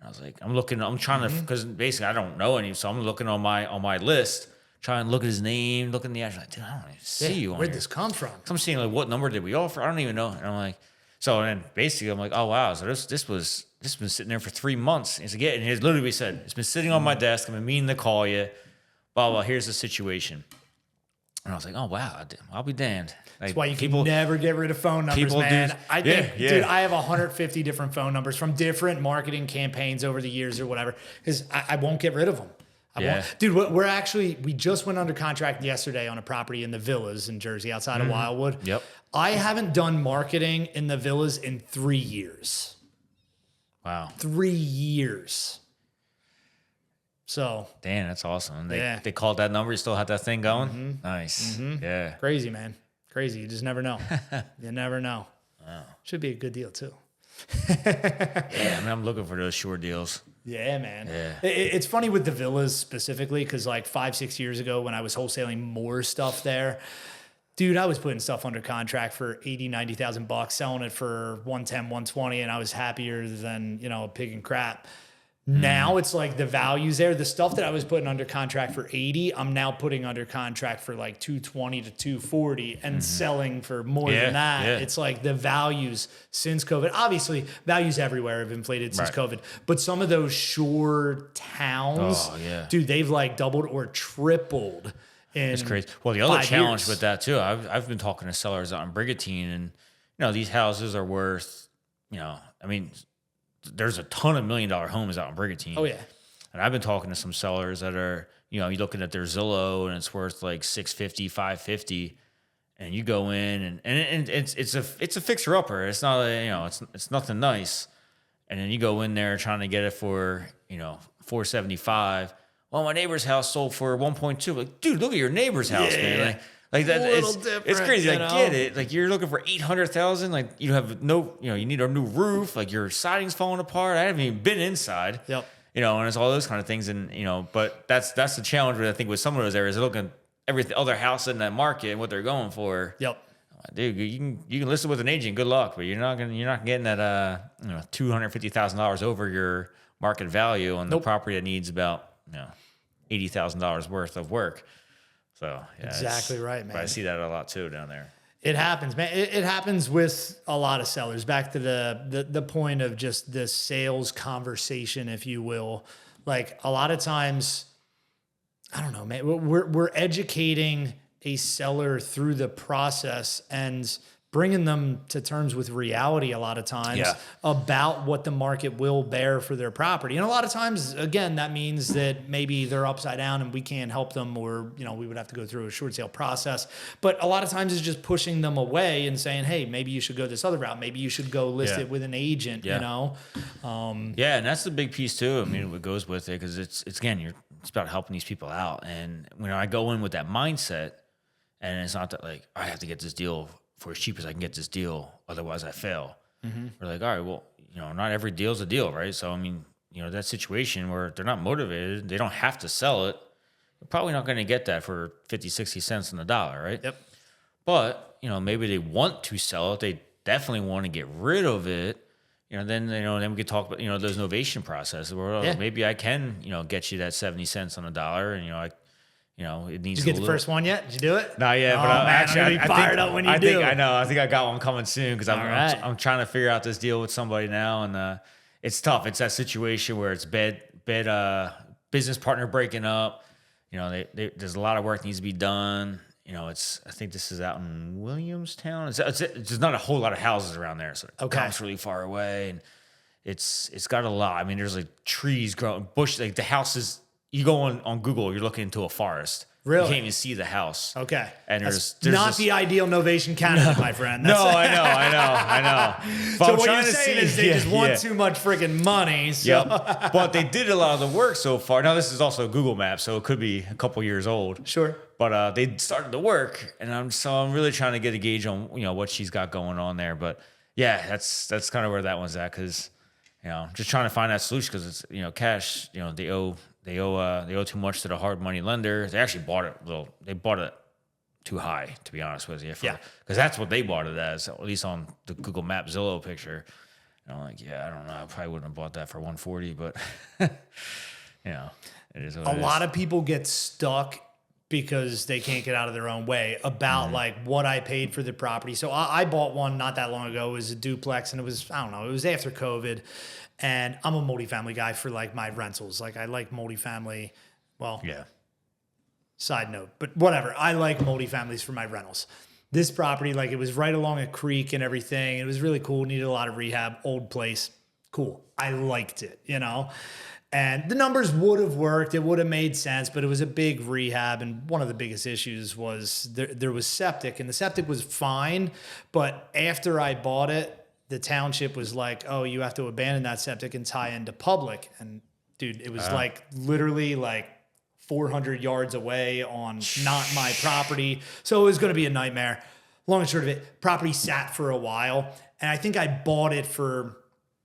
I was like, I'm trying to, because basically I don't know any, so I'm looking on my list, try and look at his name, look in the address. Like, dude, I don't even see you on Where'd here. this come from? So I'm seeing like, what number did we offer? I don't even know. And I'm like, so then basically I'm like, oh wow, so this has been sitting there for 3 months. And he literally said, it's been sitting on my desk. I've been meaning to call you. Blah blah. Here's the situation. And I was like, oh wow, I'll be damned. Like, That's why you can never get rid of phone numbers, man. I think, dude, I have 150 different phone numbers from different marketing campaigns over the years or whatever, because I won't get rid of them. Dude, we just went under contract yesterday on a property in the Villas in Jersey outside of Wildwood. Yep. I haven't done marketing in the Villas in 3 years. Wow. 3 years. So. Damn, that's awesome. They called that number. You still had that thing going? Mm-hmm. Nice. Mm-hmm. Yeah. Crazy, man. Crazy. You just never know. You never know. Wow. Should be a good deal, too. Yeah, I mean, I'm looking for those short deals. Yeah, man. Yeah. It's funny with the Villas specifically because like 5-6 years ago when I was wholesaling more stuff there, dude, I was putting stuff under contract for $80,000-$90,000, selling it for $110,000, $120,000, and I was happier than, a pig in crap. Now it's like the values there. The stuff that I was putting under contract for 80, I'm now putting under contract for like 220 to 240 and selling for more than that. Yeah. It's like the values since COVID. Obviously, values everywhere have inflated since COVID. But some of those shore towns, dude, they've like doubled or tripled. It's crazy. Well, the other challenge with that too, I've been talking to sellers out in Brigantine, and these houses are worth, there's a ton of $1 million homes out in Brigantine. Oh, yeah. And I've been talking to some sellers that are, you're looking at their Zillow and it's worth like $650, $550, and you go in and it's a fixer upper. It's not it's nothing nice. And then you go in there trying to get it for, $475. Well, my neighbor's house sold for 1.2. Like, dude, look at your neighbor's house, man. Like that, it's crazy. I get it. Like you're looking for 800,000. Like you have you need a new roof. Like your siding's falling apart. I haven't even been inside. Yep. And it's all those kind of things. And but that's the challenge. I think with some of those areas, they're looking at every other house in that market and what they're going for. Yep. Dude, you can list it with an agent. Good luck, but you're not getting that $250,000 over your market value on the property that needs about $80,000 worth of work. So exactly right, man. But I see that a lot too down there. It happens, man. It happens with a lot of sellers. Back to the point of just the sales conversation, if you will. Like a lot of times, I don't know, man. We're educating a seller through the process and bringing them to terms with reality a lot of times about what the market will bear for their property. And a lot of times, again, that means that maybe they're upside down and we can't help them, or, we would have to go through a short sale process. But a lot of times it's just pushing them away and saying, hey, maybe you should go this other route. Maybe you should go list it with an agent, and that's the big piece too. I mean, what goes with it, because it's about helping these people out. And when I go in with that mindset, and it's not that like, I have to get this deal for as cheap as I can get this deal, otherwise I fail. We're like, all right, well, not every deal's a deal, right? So, I mean, that situation where they're not motivated, they don't have to sell it, they're probably not going to get that for 50, 60 cents on the dollar, right? Yep. But, maybe they want to sell it. They definitely want to get rid of it. Then we could talk about, those novation processes where maybe I can, get you that 70 cents on the dollar, and, it needs. Did you get the first one yet? Did you do it? Not yet, but I'm gonna be fired up when you do. I think I got one coming soon, because I'm trying to figure out this deal with somebody now, and it's tough. It's that situation where it's bad business partner breaking up. There's a lot of work needs to be done. I think this is out in Williamstown. There's not a whole lot of houses around there, so the house really far away, and it's got a lot. I mean, there's like trees growing, bush. Like the house is. You go on Google, you're looking into a forest. Really? You can't even see the house. Okay. And there's not the ideal novation candidate, my friend. No, I know. So what you're saying is they just want too much freaking money. So. Yep. But they did a lot of the work so far. Now, this is also Google Maps, so it could be a couple years old. Sure. But they started the work, and I'm really trying to get a gauge on what she's got going on there. But yeah, that's kind of where that one's at, because just trying to find that solution, because it's cash. They owe too much to the hard money lender. They actually bought it They bought it too high, to be honest with you. Because that's what they bought it as, at least on the Google Map Zillow picture. And I'm like, I don't know. I probably wouldn't have bought that for 140, but it is what it is. A lot of people get stuck because they can't get out of their own way about like what I paid for the property. So I bought one not that long ago. It was a duplex, and it was, I don't know, it was after COVID. And I'm a multifamily guy for like my rentals. Like I like multifamily. Well, Yeah. side note, but whatever. I like multifamilies for my rentals. This property, like it was right along a creek and everything. It was really cool. Needed a lot of rehab. Old place. Cool. I liked it, you know? And the numbers would have worked. It would have made sense, but it was a big rehab. And one of the biggest issues was there was septic, and the septic was fine. But after I bought it, the township was like, oh, you have to abandon that septic and tie into public. And dude, it was like literally like 400 yards away on not my property. So it was going to be a nightmare. Long and short of it, property sat for a while. And I think I bought it for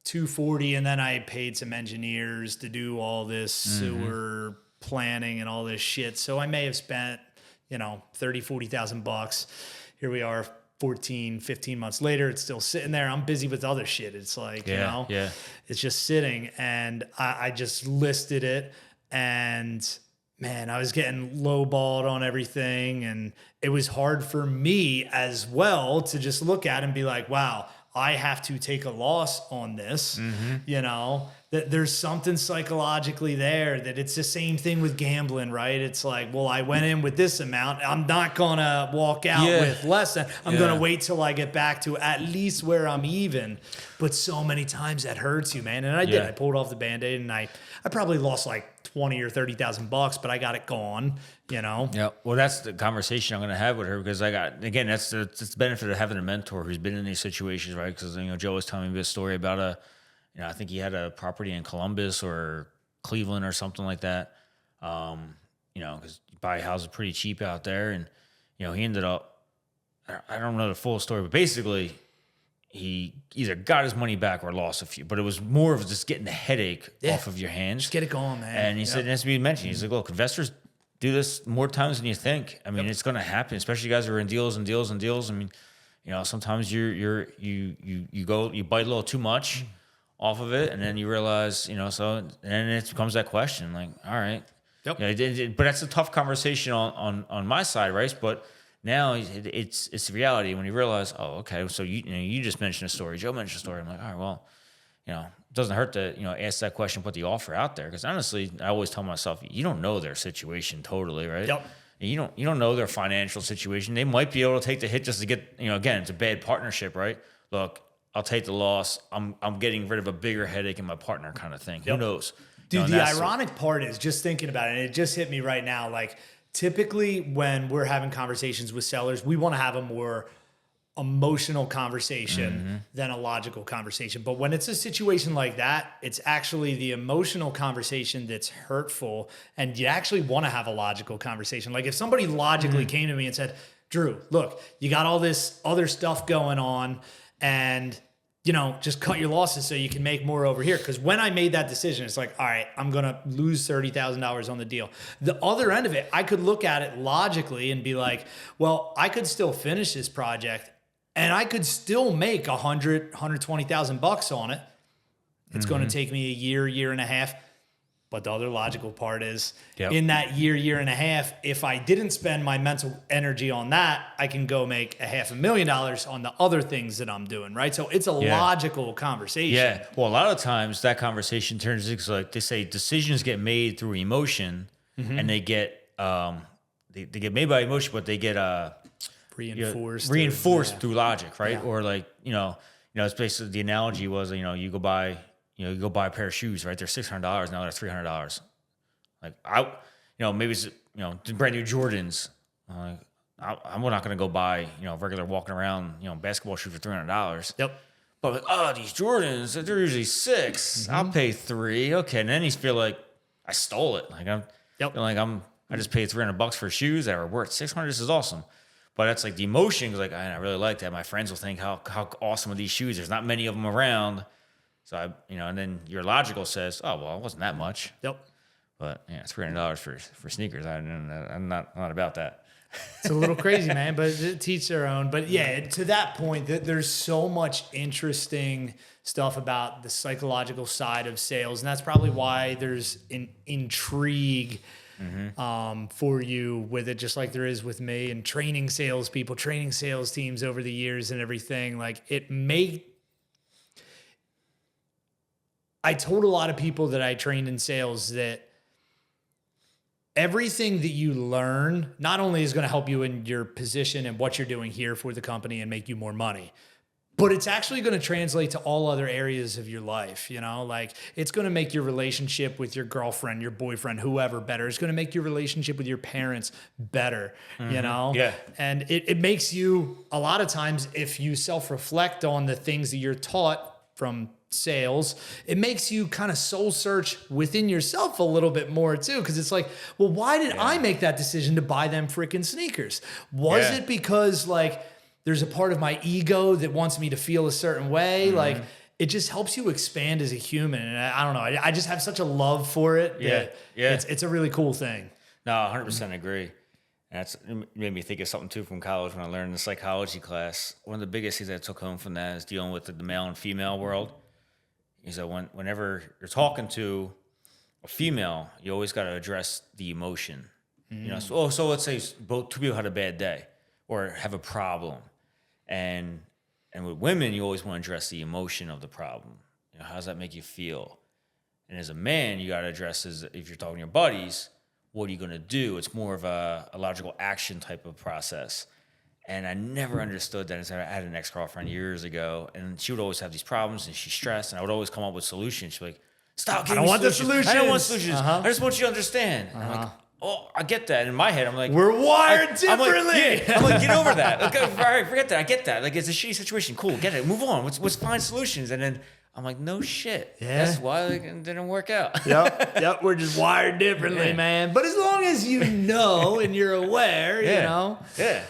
$240, and then I paid some engineers to do all this sewer planning and all this shit. So I may have spent, you know, $30,000-$40,000. Here we are 14, 15 months later. It's still sitting there. I'm busy with other shit. It's like, you know, it's just sitting, and I just listed it, and man, I was getting lowballed on everything. And it was hard for me as well to just look at it and be like, wow, I have to take a loss on this, you know, that there's something psychologically there, that it's the same thing with gambling, right? It's like, well, I went in with this amount. I'm not going to walk out with less than. I'm going to wait till I get back to at least where I'm even. But so many times that hurts you, man. And I did. I pulled off the Band-Aid, and I probably lost like 20 or 30,000 bucks, but I got it gone, you know? Yeah. Well, that's the conversation I'm going to have with her, because that's the benefit of having a mentor who's been in these situations, right? Because, you know, Joe was telling me a story about you know, I think he had a property in Columbus or Cleveland or something like that. You know, because you buy houses pretty cheap out there. And, you know, he ended up, I don't know the full story, but basically he either got his money back or lost a few, but it was more of just getting the headache off of your hands. Just get it going, man. And he said, as we mentioned, he's like, look, investors do this more times than you think. I mean, it's going to happen, especially you guys who are in deals and deals and deals. I mean, you know, sometimes you bite a little too much off of it, and then you realize, you know, so and it becomes that question, like, all right, you know, but that's a tough conversation on my side, right? But now it's the reality when you realize, oh, okay, so you just mentioned a story, Joe mentioned a story. I'm like, all right, well, you know, it doesn't hurt to, you know, ask that question, put the offer out there, because honestly, I always tell myself, you don't know their situation totally, right? Yep. You don't know their financial situation. They might be able to take the hit just to get, you know, again, it's a bad partnership, right? Look, I'll take the loss. I'm getting rid of a bigger headache in my partner, kind of thing. Who knows? Dude, the ironic part is, just thinking about it, and it just hit me right now, like, typically when we're having conversations with sellers, we want to have a more emotional conversation than a logical conversation. But when it's a situation like that, it's actually the emotional conversation that's hurtful, and you actually want to have a logical conversation. Like if somebody logically came to me and said, Drew, look, you got all this other stuff going on, and you know, just cut your losses so you can make more over here. Because when I made that decision, it's like, all right, I'm going to lose $30,000 on the deal. The other end of it, I could look at it logically and be like, well, I could still finish this project and I could still make $120,000 on it. It's going to take me a year and a half. But the other logical part is in that year and a half, if I didn't spend my mental energy on that, I can go make $500,000 on the other things that I'm doing, right? So it's a logical conversation. Yeah. Well, a lot of times that conversation turns into, like they say, decisions get made through emotion, and they get they get made by emotion, but they get reinforced through logic, right? Yeah. Or like you know, it's basically the analogy was, you go buy a pair of shoes, right? They're $600. Now they're $300. Like maybe it's, brand new Jordans. I'm not going to go buy, regular walking around, basketball shoes for $300. Yep. But like, these Jordans, they're usually $600. I'll pay $300. Okay. And then you feel like I stole it. Like I just paid $300 for shoes that are worth $600. This is awesome. But that's like the emotion. Like, I really like that. My friends will think how awesome are these shoes. There's not many of them around. So and then your logical says, oh, well, it wasn't that much. Yep. But yeah, $300 for sneakers. I'm not about that. It's a little crazy, man, but teach their own. But yeah, to that point, there's so much interesting stuff about the psychological side of sales. And that's probably why there's an intrigue for you with it, just like there is with me and training salespeople, training sales teams over the years and everything. Like I told a lot of people that I trained in sales that everything that you learn not only is going to help you in your position and what you're doing here for the company and make you more money, but it's actually going to translate to all other areas of your life. You know, like it's going to make your relationship with your girlfriend, your boyfriend, whoever better. It's going to make your relationship with your parents better, you know? Yeah. And it makes you, a lot of times, if you self-reflect on the things that you're taught from sales, it makes you kind of soul search within yourself a little bit more too. Cause it's like, well, why did I make that decision to buy them freaking sneakers? Was it because like there's a part of my ego that wants me to feel a certain way? Like it just helps you expand as a human. And I don't know. I just have such a love for it. That it's a really cool thing. No, 100% agree. It made me think of something too from college when I learned the psychology class. One of the biggest things I took home from that is dealing with the male and female world. Is that whenever you're talking to a female, you always got to address the emotion. You know, so let's say both two people had a bad day or have a problem, and with women, you always want to address the emotion of the problem. You know, how does that make you feel? And as a man, you got to address if you're talking to your buddies, what are you going to do? It's more of a logical action type of process. And I never understood that. I had an ex-girlfriend years ago, and she would always have these problems, and she's stressed, and I would always come up with solutions. She'd be like, stop giving me solutions. I don't want solutions. I just want you to understand. And I'm like, oh, I get that. In my head, I'm like, we're wired differently. I'm like, get over that. Like, all right, forget that. I get that. Like, it's a shitty situation. Cool, get it. Move on. Let's find solutions. And then I'm like, no shit. Yeah. That's why it didn't work out. Yep. We're just wired differently, man. But as long as you know and you're aware, you know. Yeah.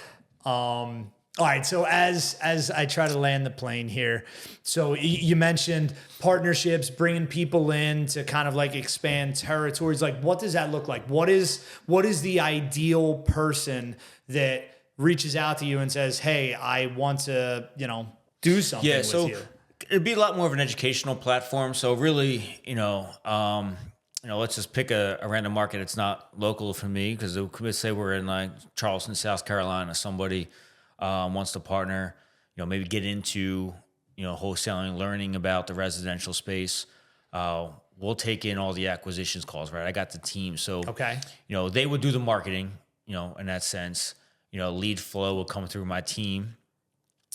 All right. So as I try to land the plane here, so you mentioned partnerships, bringing people in to kind of like expand territories. Like, what does that look like? What is the ideal person that reaches out to you and says, hey, I want to, do something with you? It'd be a lot more of an educational platform. So really, let's just pick a random market. It's not local for me because let's say we're in like Charleston, South Carolina. Somebody wants to partner, maybe get into, wholesaling, learning about the residential space. We'll take in all the acquisitions calls, right? I got the team. So, they would do the marketing, in that sense, lead flow will come through my team.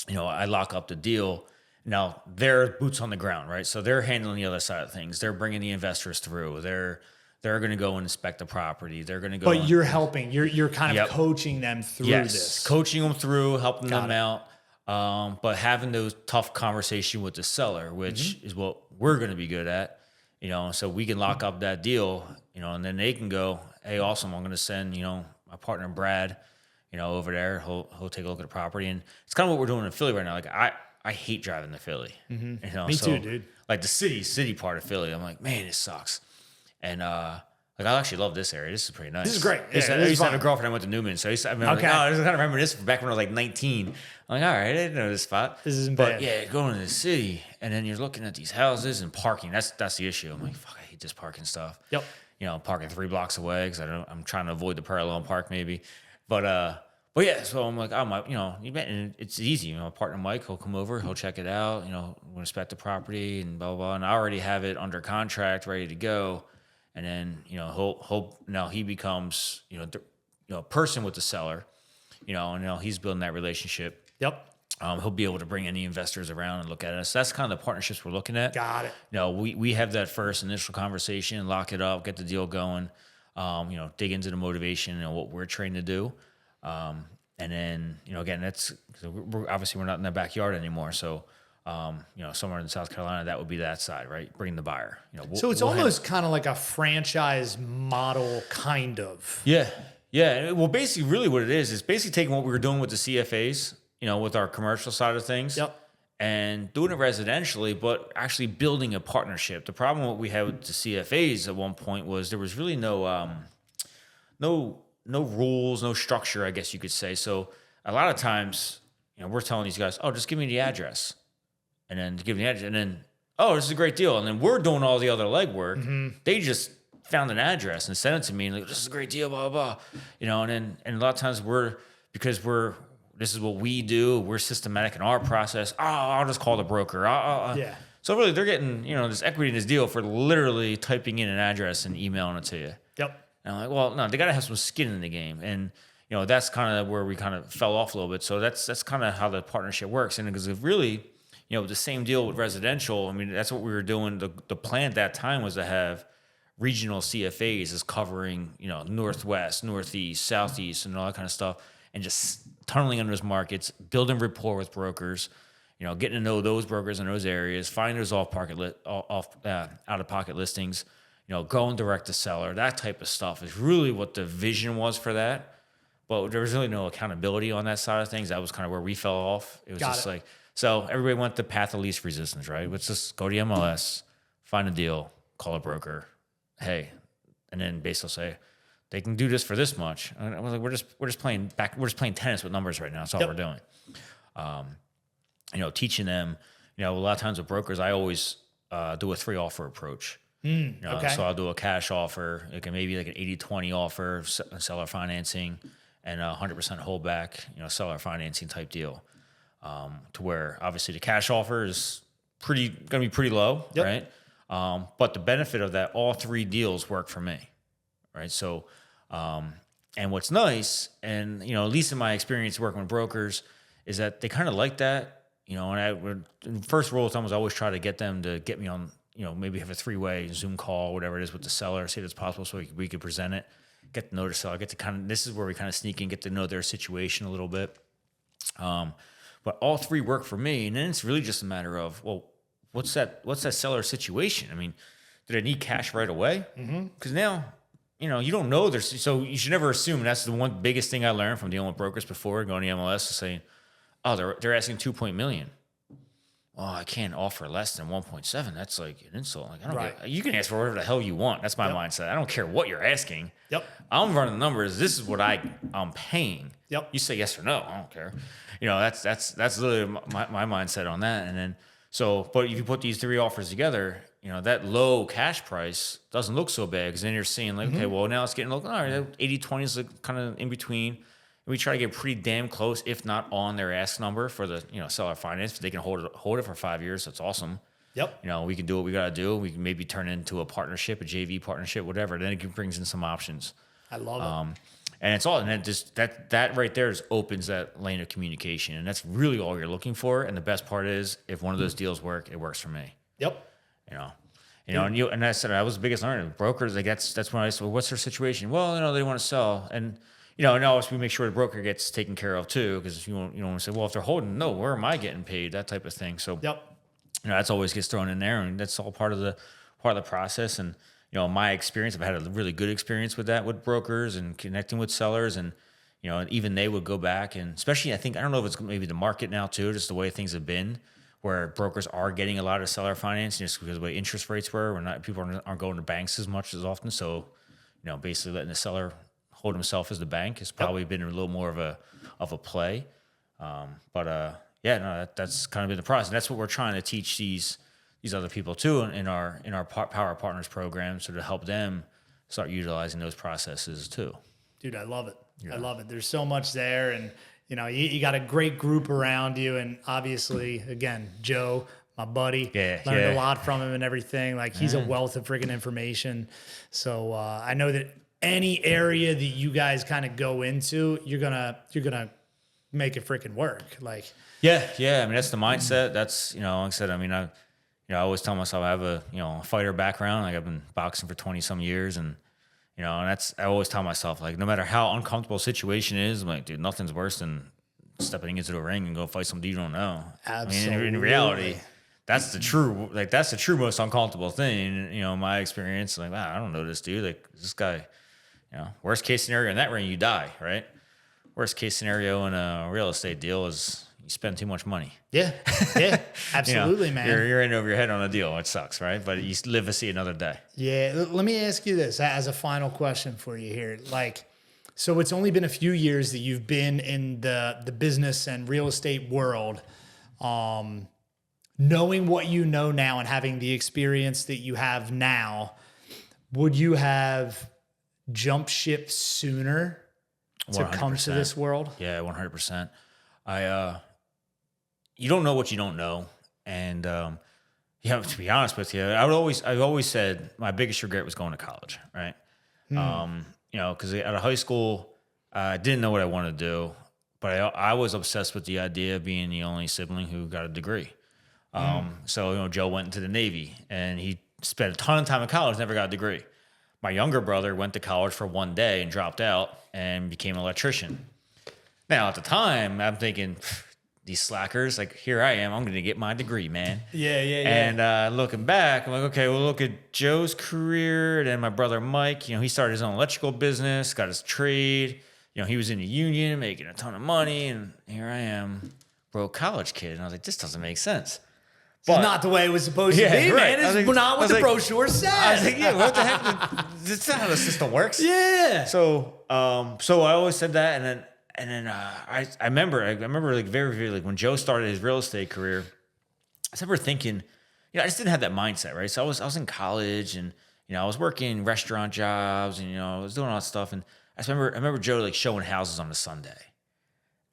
I lock up the deal. Now they're boots on the ground, right? So they're handling the other side of things. They're bringing the investors through. They're going to go and inspect the property. They're going to go. But you're helping. You're kind of coaching them through this. Coaching them through, helping them out. But having those tough conversation with the seller, which is what we're going to be good at. So we can lock up that deal. And then they can go, hey, awesome. I'm going to send my partner Brad, over there. He'll take a look at the property, and it's kind of what we're doing in Philly right now. Like I hate driving to Philly. Me too, dude. Like the city part of Philly, I'm like, man, this sucks. And I actually love this area. This is pretty nice. This is great. I used to have a girlfriend. I went to Newman, so I kind of remember this back when I was like 19. I'm like, all right, I didn't know this spot. This isn't bad. But yeah, going to the city, and then you're looking at these houses and parking. That's the issue. I'm like, fuck, I hate this parking stuff. Yep. Parking 3 blocks away because I'm trying to avoid the parallel park maybe, but yeah, so I'm like, and it's easy. My partner Mike, he'll come over, he'll check it out. We'll inspect the property and blah, blah, blah. And I already have it under contract, ready to go. And then, he becomes, a person with the seller, and he's building that relationship. Yep. He'll be able to bring any investors around and look at us. So that's kind of the partnerships we're looking at. Got it. We have that first initial conversation, lock it up, get the deal going, dig into the motivation and what we're trained to do. And then, again, we're not in the backyard anymore. So, somewhere in South Carolina, that would be that side, right? Bring the buyer. So it's almost kind of like a franchise model, kind of. Yeah. Yeah. Well, basically, really what it is basically taking what we were doing with the CFAs, with our commercial side of things. Yep. And doing it residentially, but actually building a partnership. The problem what we had with the CFAs at one point was there was really no rules, no structure, I guess you could say. So a lot of times, we're telling these guys, oh, just give me the address. And then give me the address. And then, oh, this is a great deal. And then we're doing all the other legwork. They just found an address and sent it to me and like, this is a great deal, blah, blah, and a lot of times this is what we do. We're systematic in our process. Oh, I'll just call the broker. Yeah. So really they're getting, this equity in this deal for literally typing in an address and emailing it to you. Yep. And I'm like, well, no, they got to have some skin in the game. And, that's kind of where we kind of fell off a little bit. So that's kind of how the partnership works. And because really, the same deal with residential, I mean, that's what we were doing. The plan at that time was to have regional CFAs is covering, Northwest, Northeast, Southeast, and all that kind of stuff. And just tunneling into those markets, building rapport with brokers, getting to know those brokers in those areas, finding those out-of-pocket listings, going direct to seller, that type of stuff is really what the vision was for that. But there was really no accountability on that side of things. That was kind of where we fell off. It was like, so everybody went the path of least resistance, right? Let's just go to MLS, find a deal, call a broker, hey, and then basically say, they can do this for this much. And I was like, we're just playing tennis with numbers right now. That's all we're doing. Teaching them, a lot of times with brokers, I always do a 3-offer approach. Okay. So I'll do a cash offer, maybe like an 80-20 offer, seller financing, and 100% holdback, seller financing type deal. To where obviously the cash offer is going to be pretty low, right? But the benefit of that, all 3 deals work for me, right? So, and what's nice, and at least in my experience working with brokers, is that they kind of like that, and the first rule of thumb was I always try to get them to get me on, maybe have a 3-way Zoom call, whatever it is, with the seller, see if it's possible, so we could present it, get to know the seller, this is where we kind of sneak in, get to know their situation a little bit. But all 3 work for me, and then it's really just a matter of, well, what's that seller situation? I mean, do they need cash right away? Because now, you don't know. So you should never assume. That's the one biggest thing I learned from dealing with brokers before going to MLS is saying, oh, they're asking $2 million. Oh, I can't offer less than 1.7. That's like an insult. Like, I don't you can ask for whatever the hell you want. That's my mindset. I don't care what you're asking. Yep. I'm running the numbers. This is what I'm paying. Yep. You say yes or no. I don't care. That's literally my mindset on that. And then but if you put these 3 offers together, that low cash price doesn't look so bad because then you're seeing like, okay, well now it's getting all right. 80-20 is like kind of in between. And we try to get pretty damn close, if not on their ask number for the seller finance. If they can hold it for 5 years, that's awesome. Yep. We can do what we got to do. We can maybe turn it into a partnership, a JV partnership, whatever. Then it brings in some options. I love it. And it's all, and then just that right there just opens that lane of communication, and that's really all you're looking for. And the best part is, if one of those deals work, it works for me. Yep. And I said that was the biggest learning. Brokers, like that's when I said, well, what's their situation? Well, they want to sell, and and always we make sure the broker gets taken care of too, because you want to say, well, if they're holding, no, where am I getting paid? That type of thing. So that's always gets thrown in there, and that's all part of the process. And my experience, I've had a really good experience with that with brokers and connecting with sellers, and and even they would go back, and especially I don't know if it's maybe the market now too, just the way things have been, where brokers are getting a lot of seller finance just because of the way interest rates were. People aren't going to banks as much as often, so basically letting the seller hold himself as the bank has probably been a little more of a play. That's kind of been the process. And that's what we're trying to teach these other people too in our Power Partners program, so to help them start utilizing those processes too. Dude, I love it. I love it. There's so much there, and you got a great group around you, and obviously, again, Joe, my buddy, learned a lot from him and everything. Like, he's a wealth of freaking information. So I know that any area that you guys kind of go into, you're gonna make it freaking work. Like, I mean, that's the mindset. That's like I said. I mean, I always tell myself I have a fighter background. Like, I've been boxing for 20 some years, and and that's, I always tell myself, like, no matter how uncomfortable a situation is, I'm like, dude, nothing's worse than stepping into the ring and go fight somebody you don't know. Absolutely. I mean, in reality, that's the true most uncomfortable thing. In my experience, like, wow, I don't know this dude. Like, this guy, worst case scenario in that ring, you die, right? Worst case scenario in a real estate deal is you spend too much money. Yeah, absolutely, man. You're in over your head on a deal. It sucks, right? But you live to see another day. Yeah. Let me ask you this as a final question for you here. Like, so it's only been a few years that you've been in the business and real estate world. Knowing what you know now and having the experience that you have now, would you have jumped ship sooner to 100%. come to this world? Yeah, 100%. You don't know what you don't know. And, to be honest with you, I've always said my biggest regret was going to college, right? Because out of high school, I didn't know what I wanted to do, but I was obsessed with the idea of being the only sibling who got a degree. So, Joe went into the Navy and he spent a ton of time in college, never got a degree. My younger brother went to college for one day and dropped out and became an electrician. Now, at the time, I'm thinking, these slackers, like, here I am, I'm going to get my degree, man. Yeah. And looking back, I'm like, okay, well, look at Joe's career. And then my brother Mike, he started his own electrical business, got his trade. He was in the union, making a ton of money. And here I am, broke college kid. And I was like, this doesn't make sense. But, it's not the way it was supposed to be, right. man. It's not what the brochure said. I was like, yeah, what the heck? That's not how the system works. Yeah. So I always said that. And then I remember like very, very, like when Joe started his real estate career, I remember thinking, I just didn't have that mindset, right? So I was in college and, I was working restaurant jobs and, I was doing all that stuff. And I remember Joe like showing houses on a Sunday.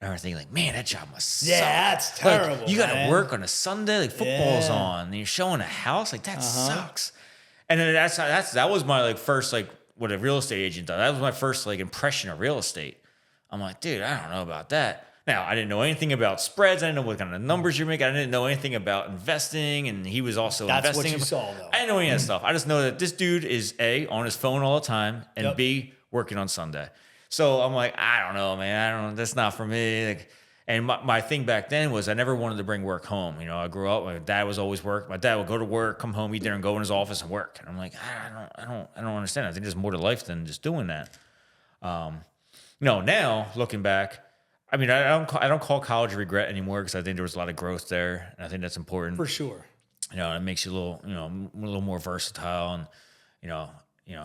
I remember thinking like, man, that job must suck. Yeah, that's terrible. Like, you got to work on a Sunday, like football's on, and you're showing a house, like that sucks. And then that was my like first like what a real estate agent does. That was my first like impression of real estate. I'm like, dude, I don't know about that. Now, I didn't know anything about spreads. I didn't know what kind of numbers you're making. I didn't know anything about investing, and he was also investing. That's what you saw, though. I didn't know any of that stuff. I just know that this dude is A, on his phone all the time, and B, working on Sunday. So I'm like, I don't know, man. I don't know. That's not for me. Like, and my thing back then was I never wanted to bring work home. I grew up, my dad was always work. My dad would go to work, come home, eat dinner, and go in his office and work. And I'm like, I don't understand. I think there's more to life than just doing that. Now looking back, I mean, I don't call college a regret anymore because I think there was a lot of growth there, and I think that's important for sure. It makes you a little more versatile, and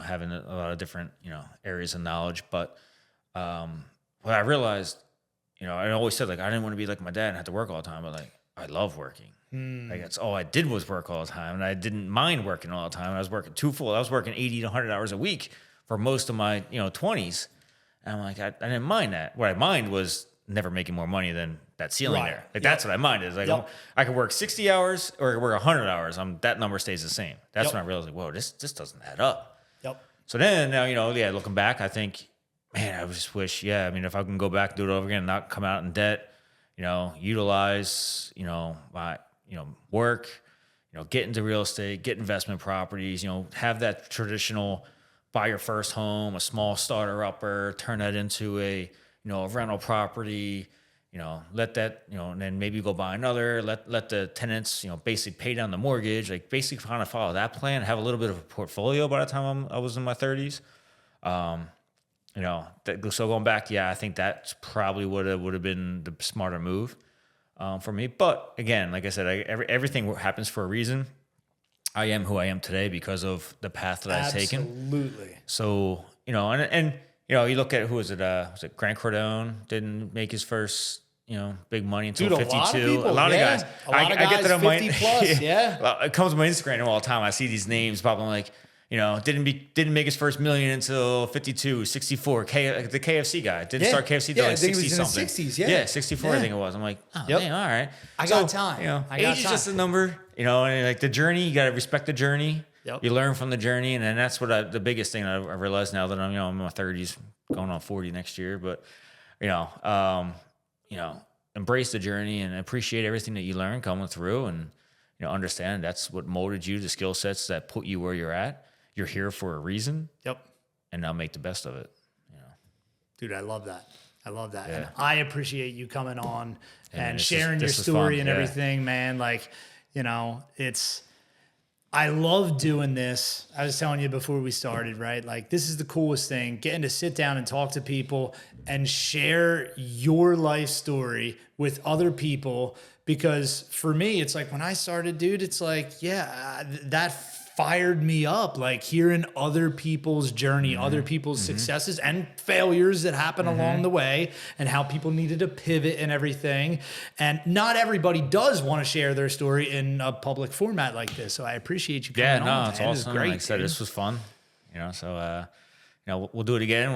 having a lot of different areas of knowledge. But what I realized, I always said like I didn't want to be like my dad and have to work all the time, but like I love working. Like that's all I did was work all the time, and I didn't mind working all the time. I was working I was working 80 to 100 hours a week for most of my 20s. And I'm like, I didn't mind that. What I mind was never making more money than that ceiling there. Like that's what I minded. Like I could work 60 hours or I could work 100 hours. That number stays the same. That's when I realized, like, whoa, this doesn't add up. So then now, looking back, I think, man, I just wish, if I can go back and do it over again, not come out in debt, utilize, my, work, get into real estate, get investment properties, have that traditional buy your first home, a small starter upper, turn that into a rental property, let that, and then maybe go buy another, let the tenants, basically pay down the mortgage, like basically kind of follow that plan, have a little bit of a portfolio by the time I was in my 30s. So going back, I think that's probably would have been the smarter move for me. But again, like I said, everything happens for a reason. I am who I am today because of the path that I've taken. Absolutely. So, and you look at, who was it Grant Cardone didn't make his first, big money until 52. A lot of guys. I get that on 50 plus, yeah. It comes on my Instagram all the time. I see these names popping like, didn't make his first million until 52, 64. The KFC guy didn't start KFC until like 60 something. 60s, yeah, 64 I think it was. I'm like, oh man, all right. I got time. Age is just a number. And like the journey, you got to respect the journey. You learn from the journey, and then that's what the biggest thing I realized now that I'm in my 30s, going on 40 next year. But embrace the journey and appreciate everything that you learn coming through, and understand that's what molded you, the skill sets that put you where you're at. You're here for a reason. And now make the best of it. Dude, I love that. Yeah. And I appreciate you coming on and sharing your story and everything, man. Like, I love doing this. I was telling you before we started, right? Like, this is the coolest thing, getting to sit down and talk to people and share your life story with other people. Because for me, it's like when I started, dude, it's like, that fired me up, like hearing other people's journey, other people's successes and failures that happen along the way, and how people needed to pivot and everything. And not everybody does want to share their story in a public format like this. So I appreciate you coming on. It's awesome. Great, like I said, this was fun. So we'll do it again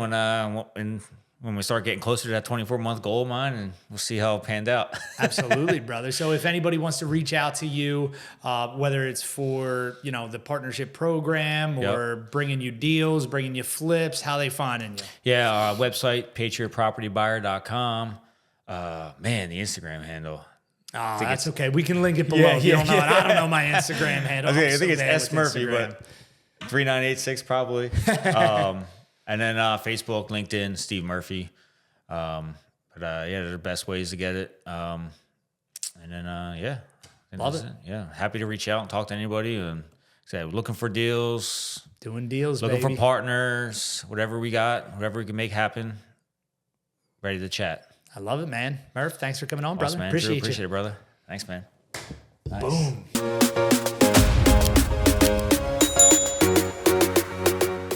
when we start getting closer to that 24-month goal of mine, and we'll see how it panned out. Absolutely, brother. So if anybody wants to reach out to you, whether it's for, the partnership program or bringing you deals, bringing you flips, how they finding you? Yeah, our website, patriotpropertybuyer.com. Man, the Instagram handle. Oh, that's okay. We can link it below. If you don't know it. I don't know my Instagram handle. I think it's S Murphy, but 3986 probably. And then Facebook, LinkedIn, Steve Murphy. They're the best ways to get it. Love it. Yeah, happy to reach out and talk to anybody. And say, looking for deals, doing deals, looking for partners, whatever we got, whatever we can make happen. Ready to chat. I love it, man. Murph, thanks for coming on, brother. Man. Appreciate it, brother. Thanks, man. Nice. Boom.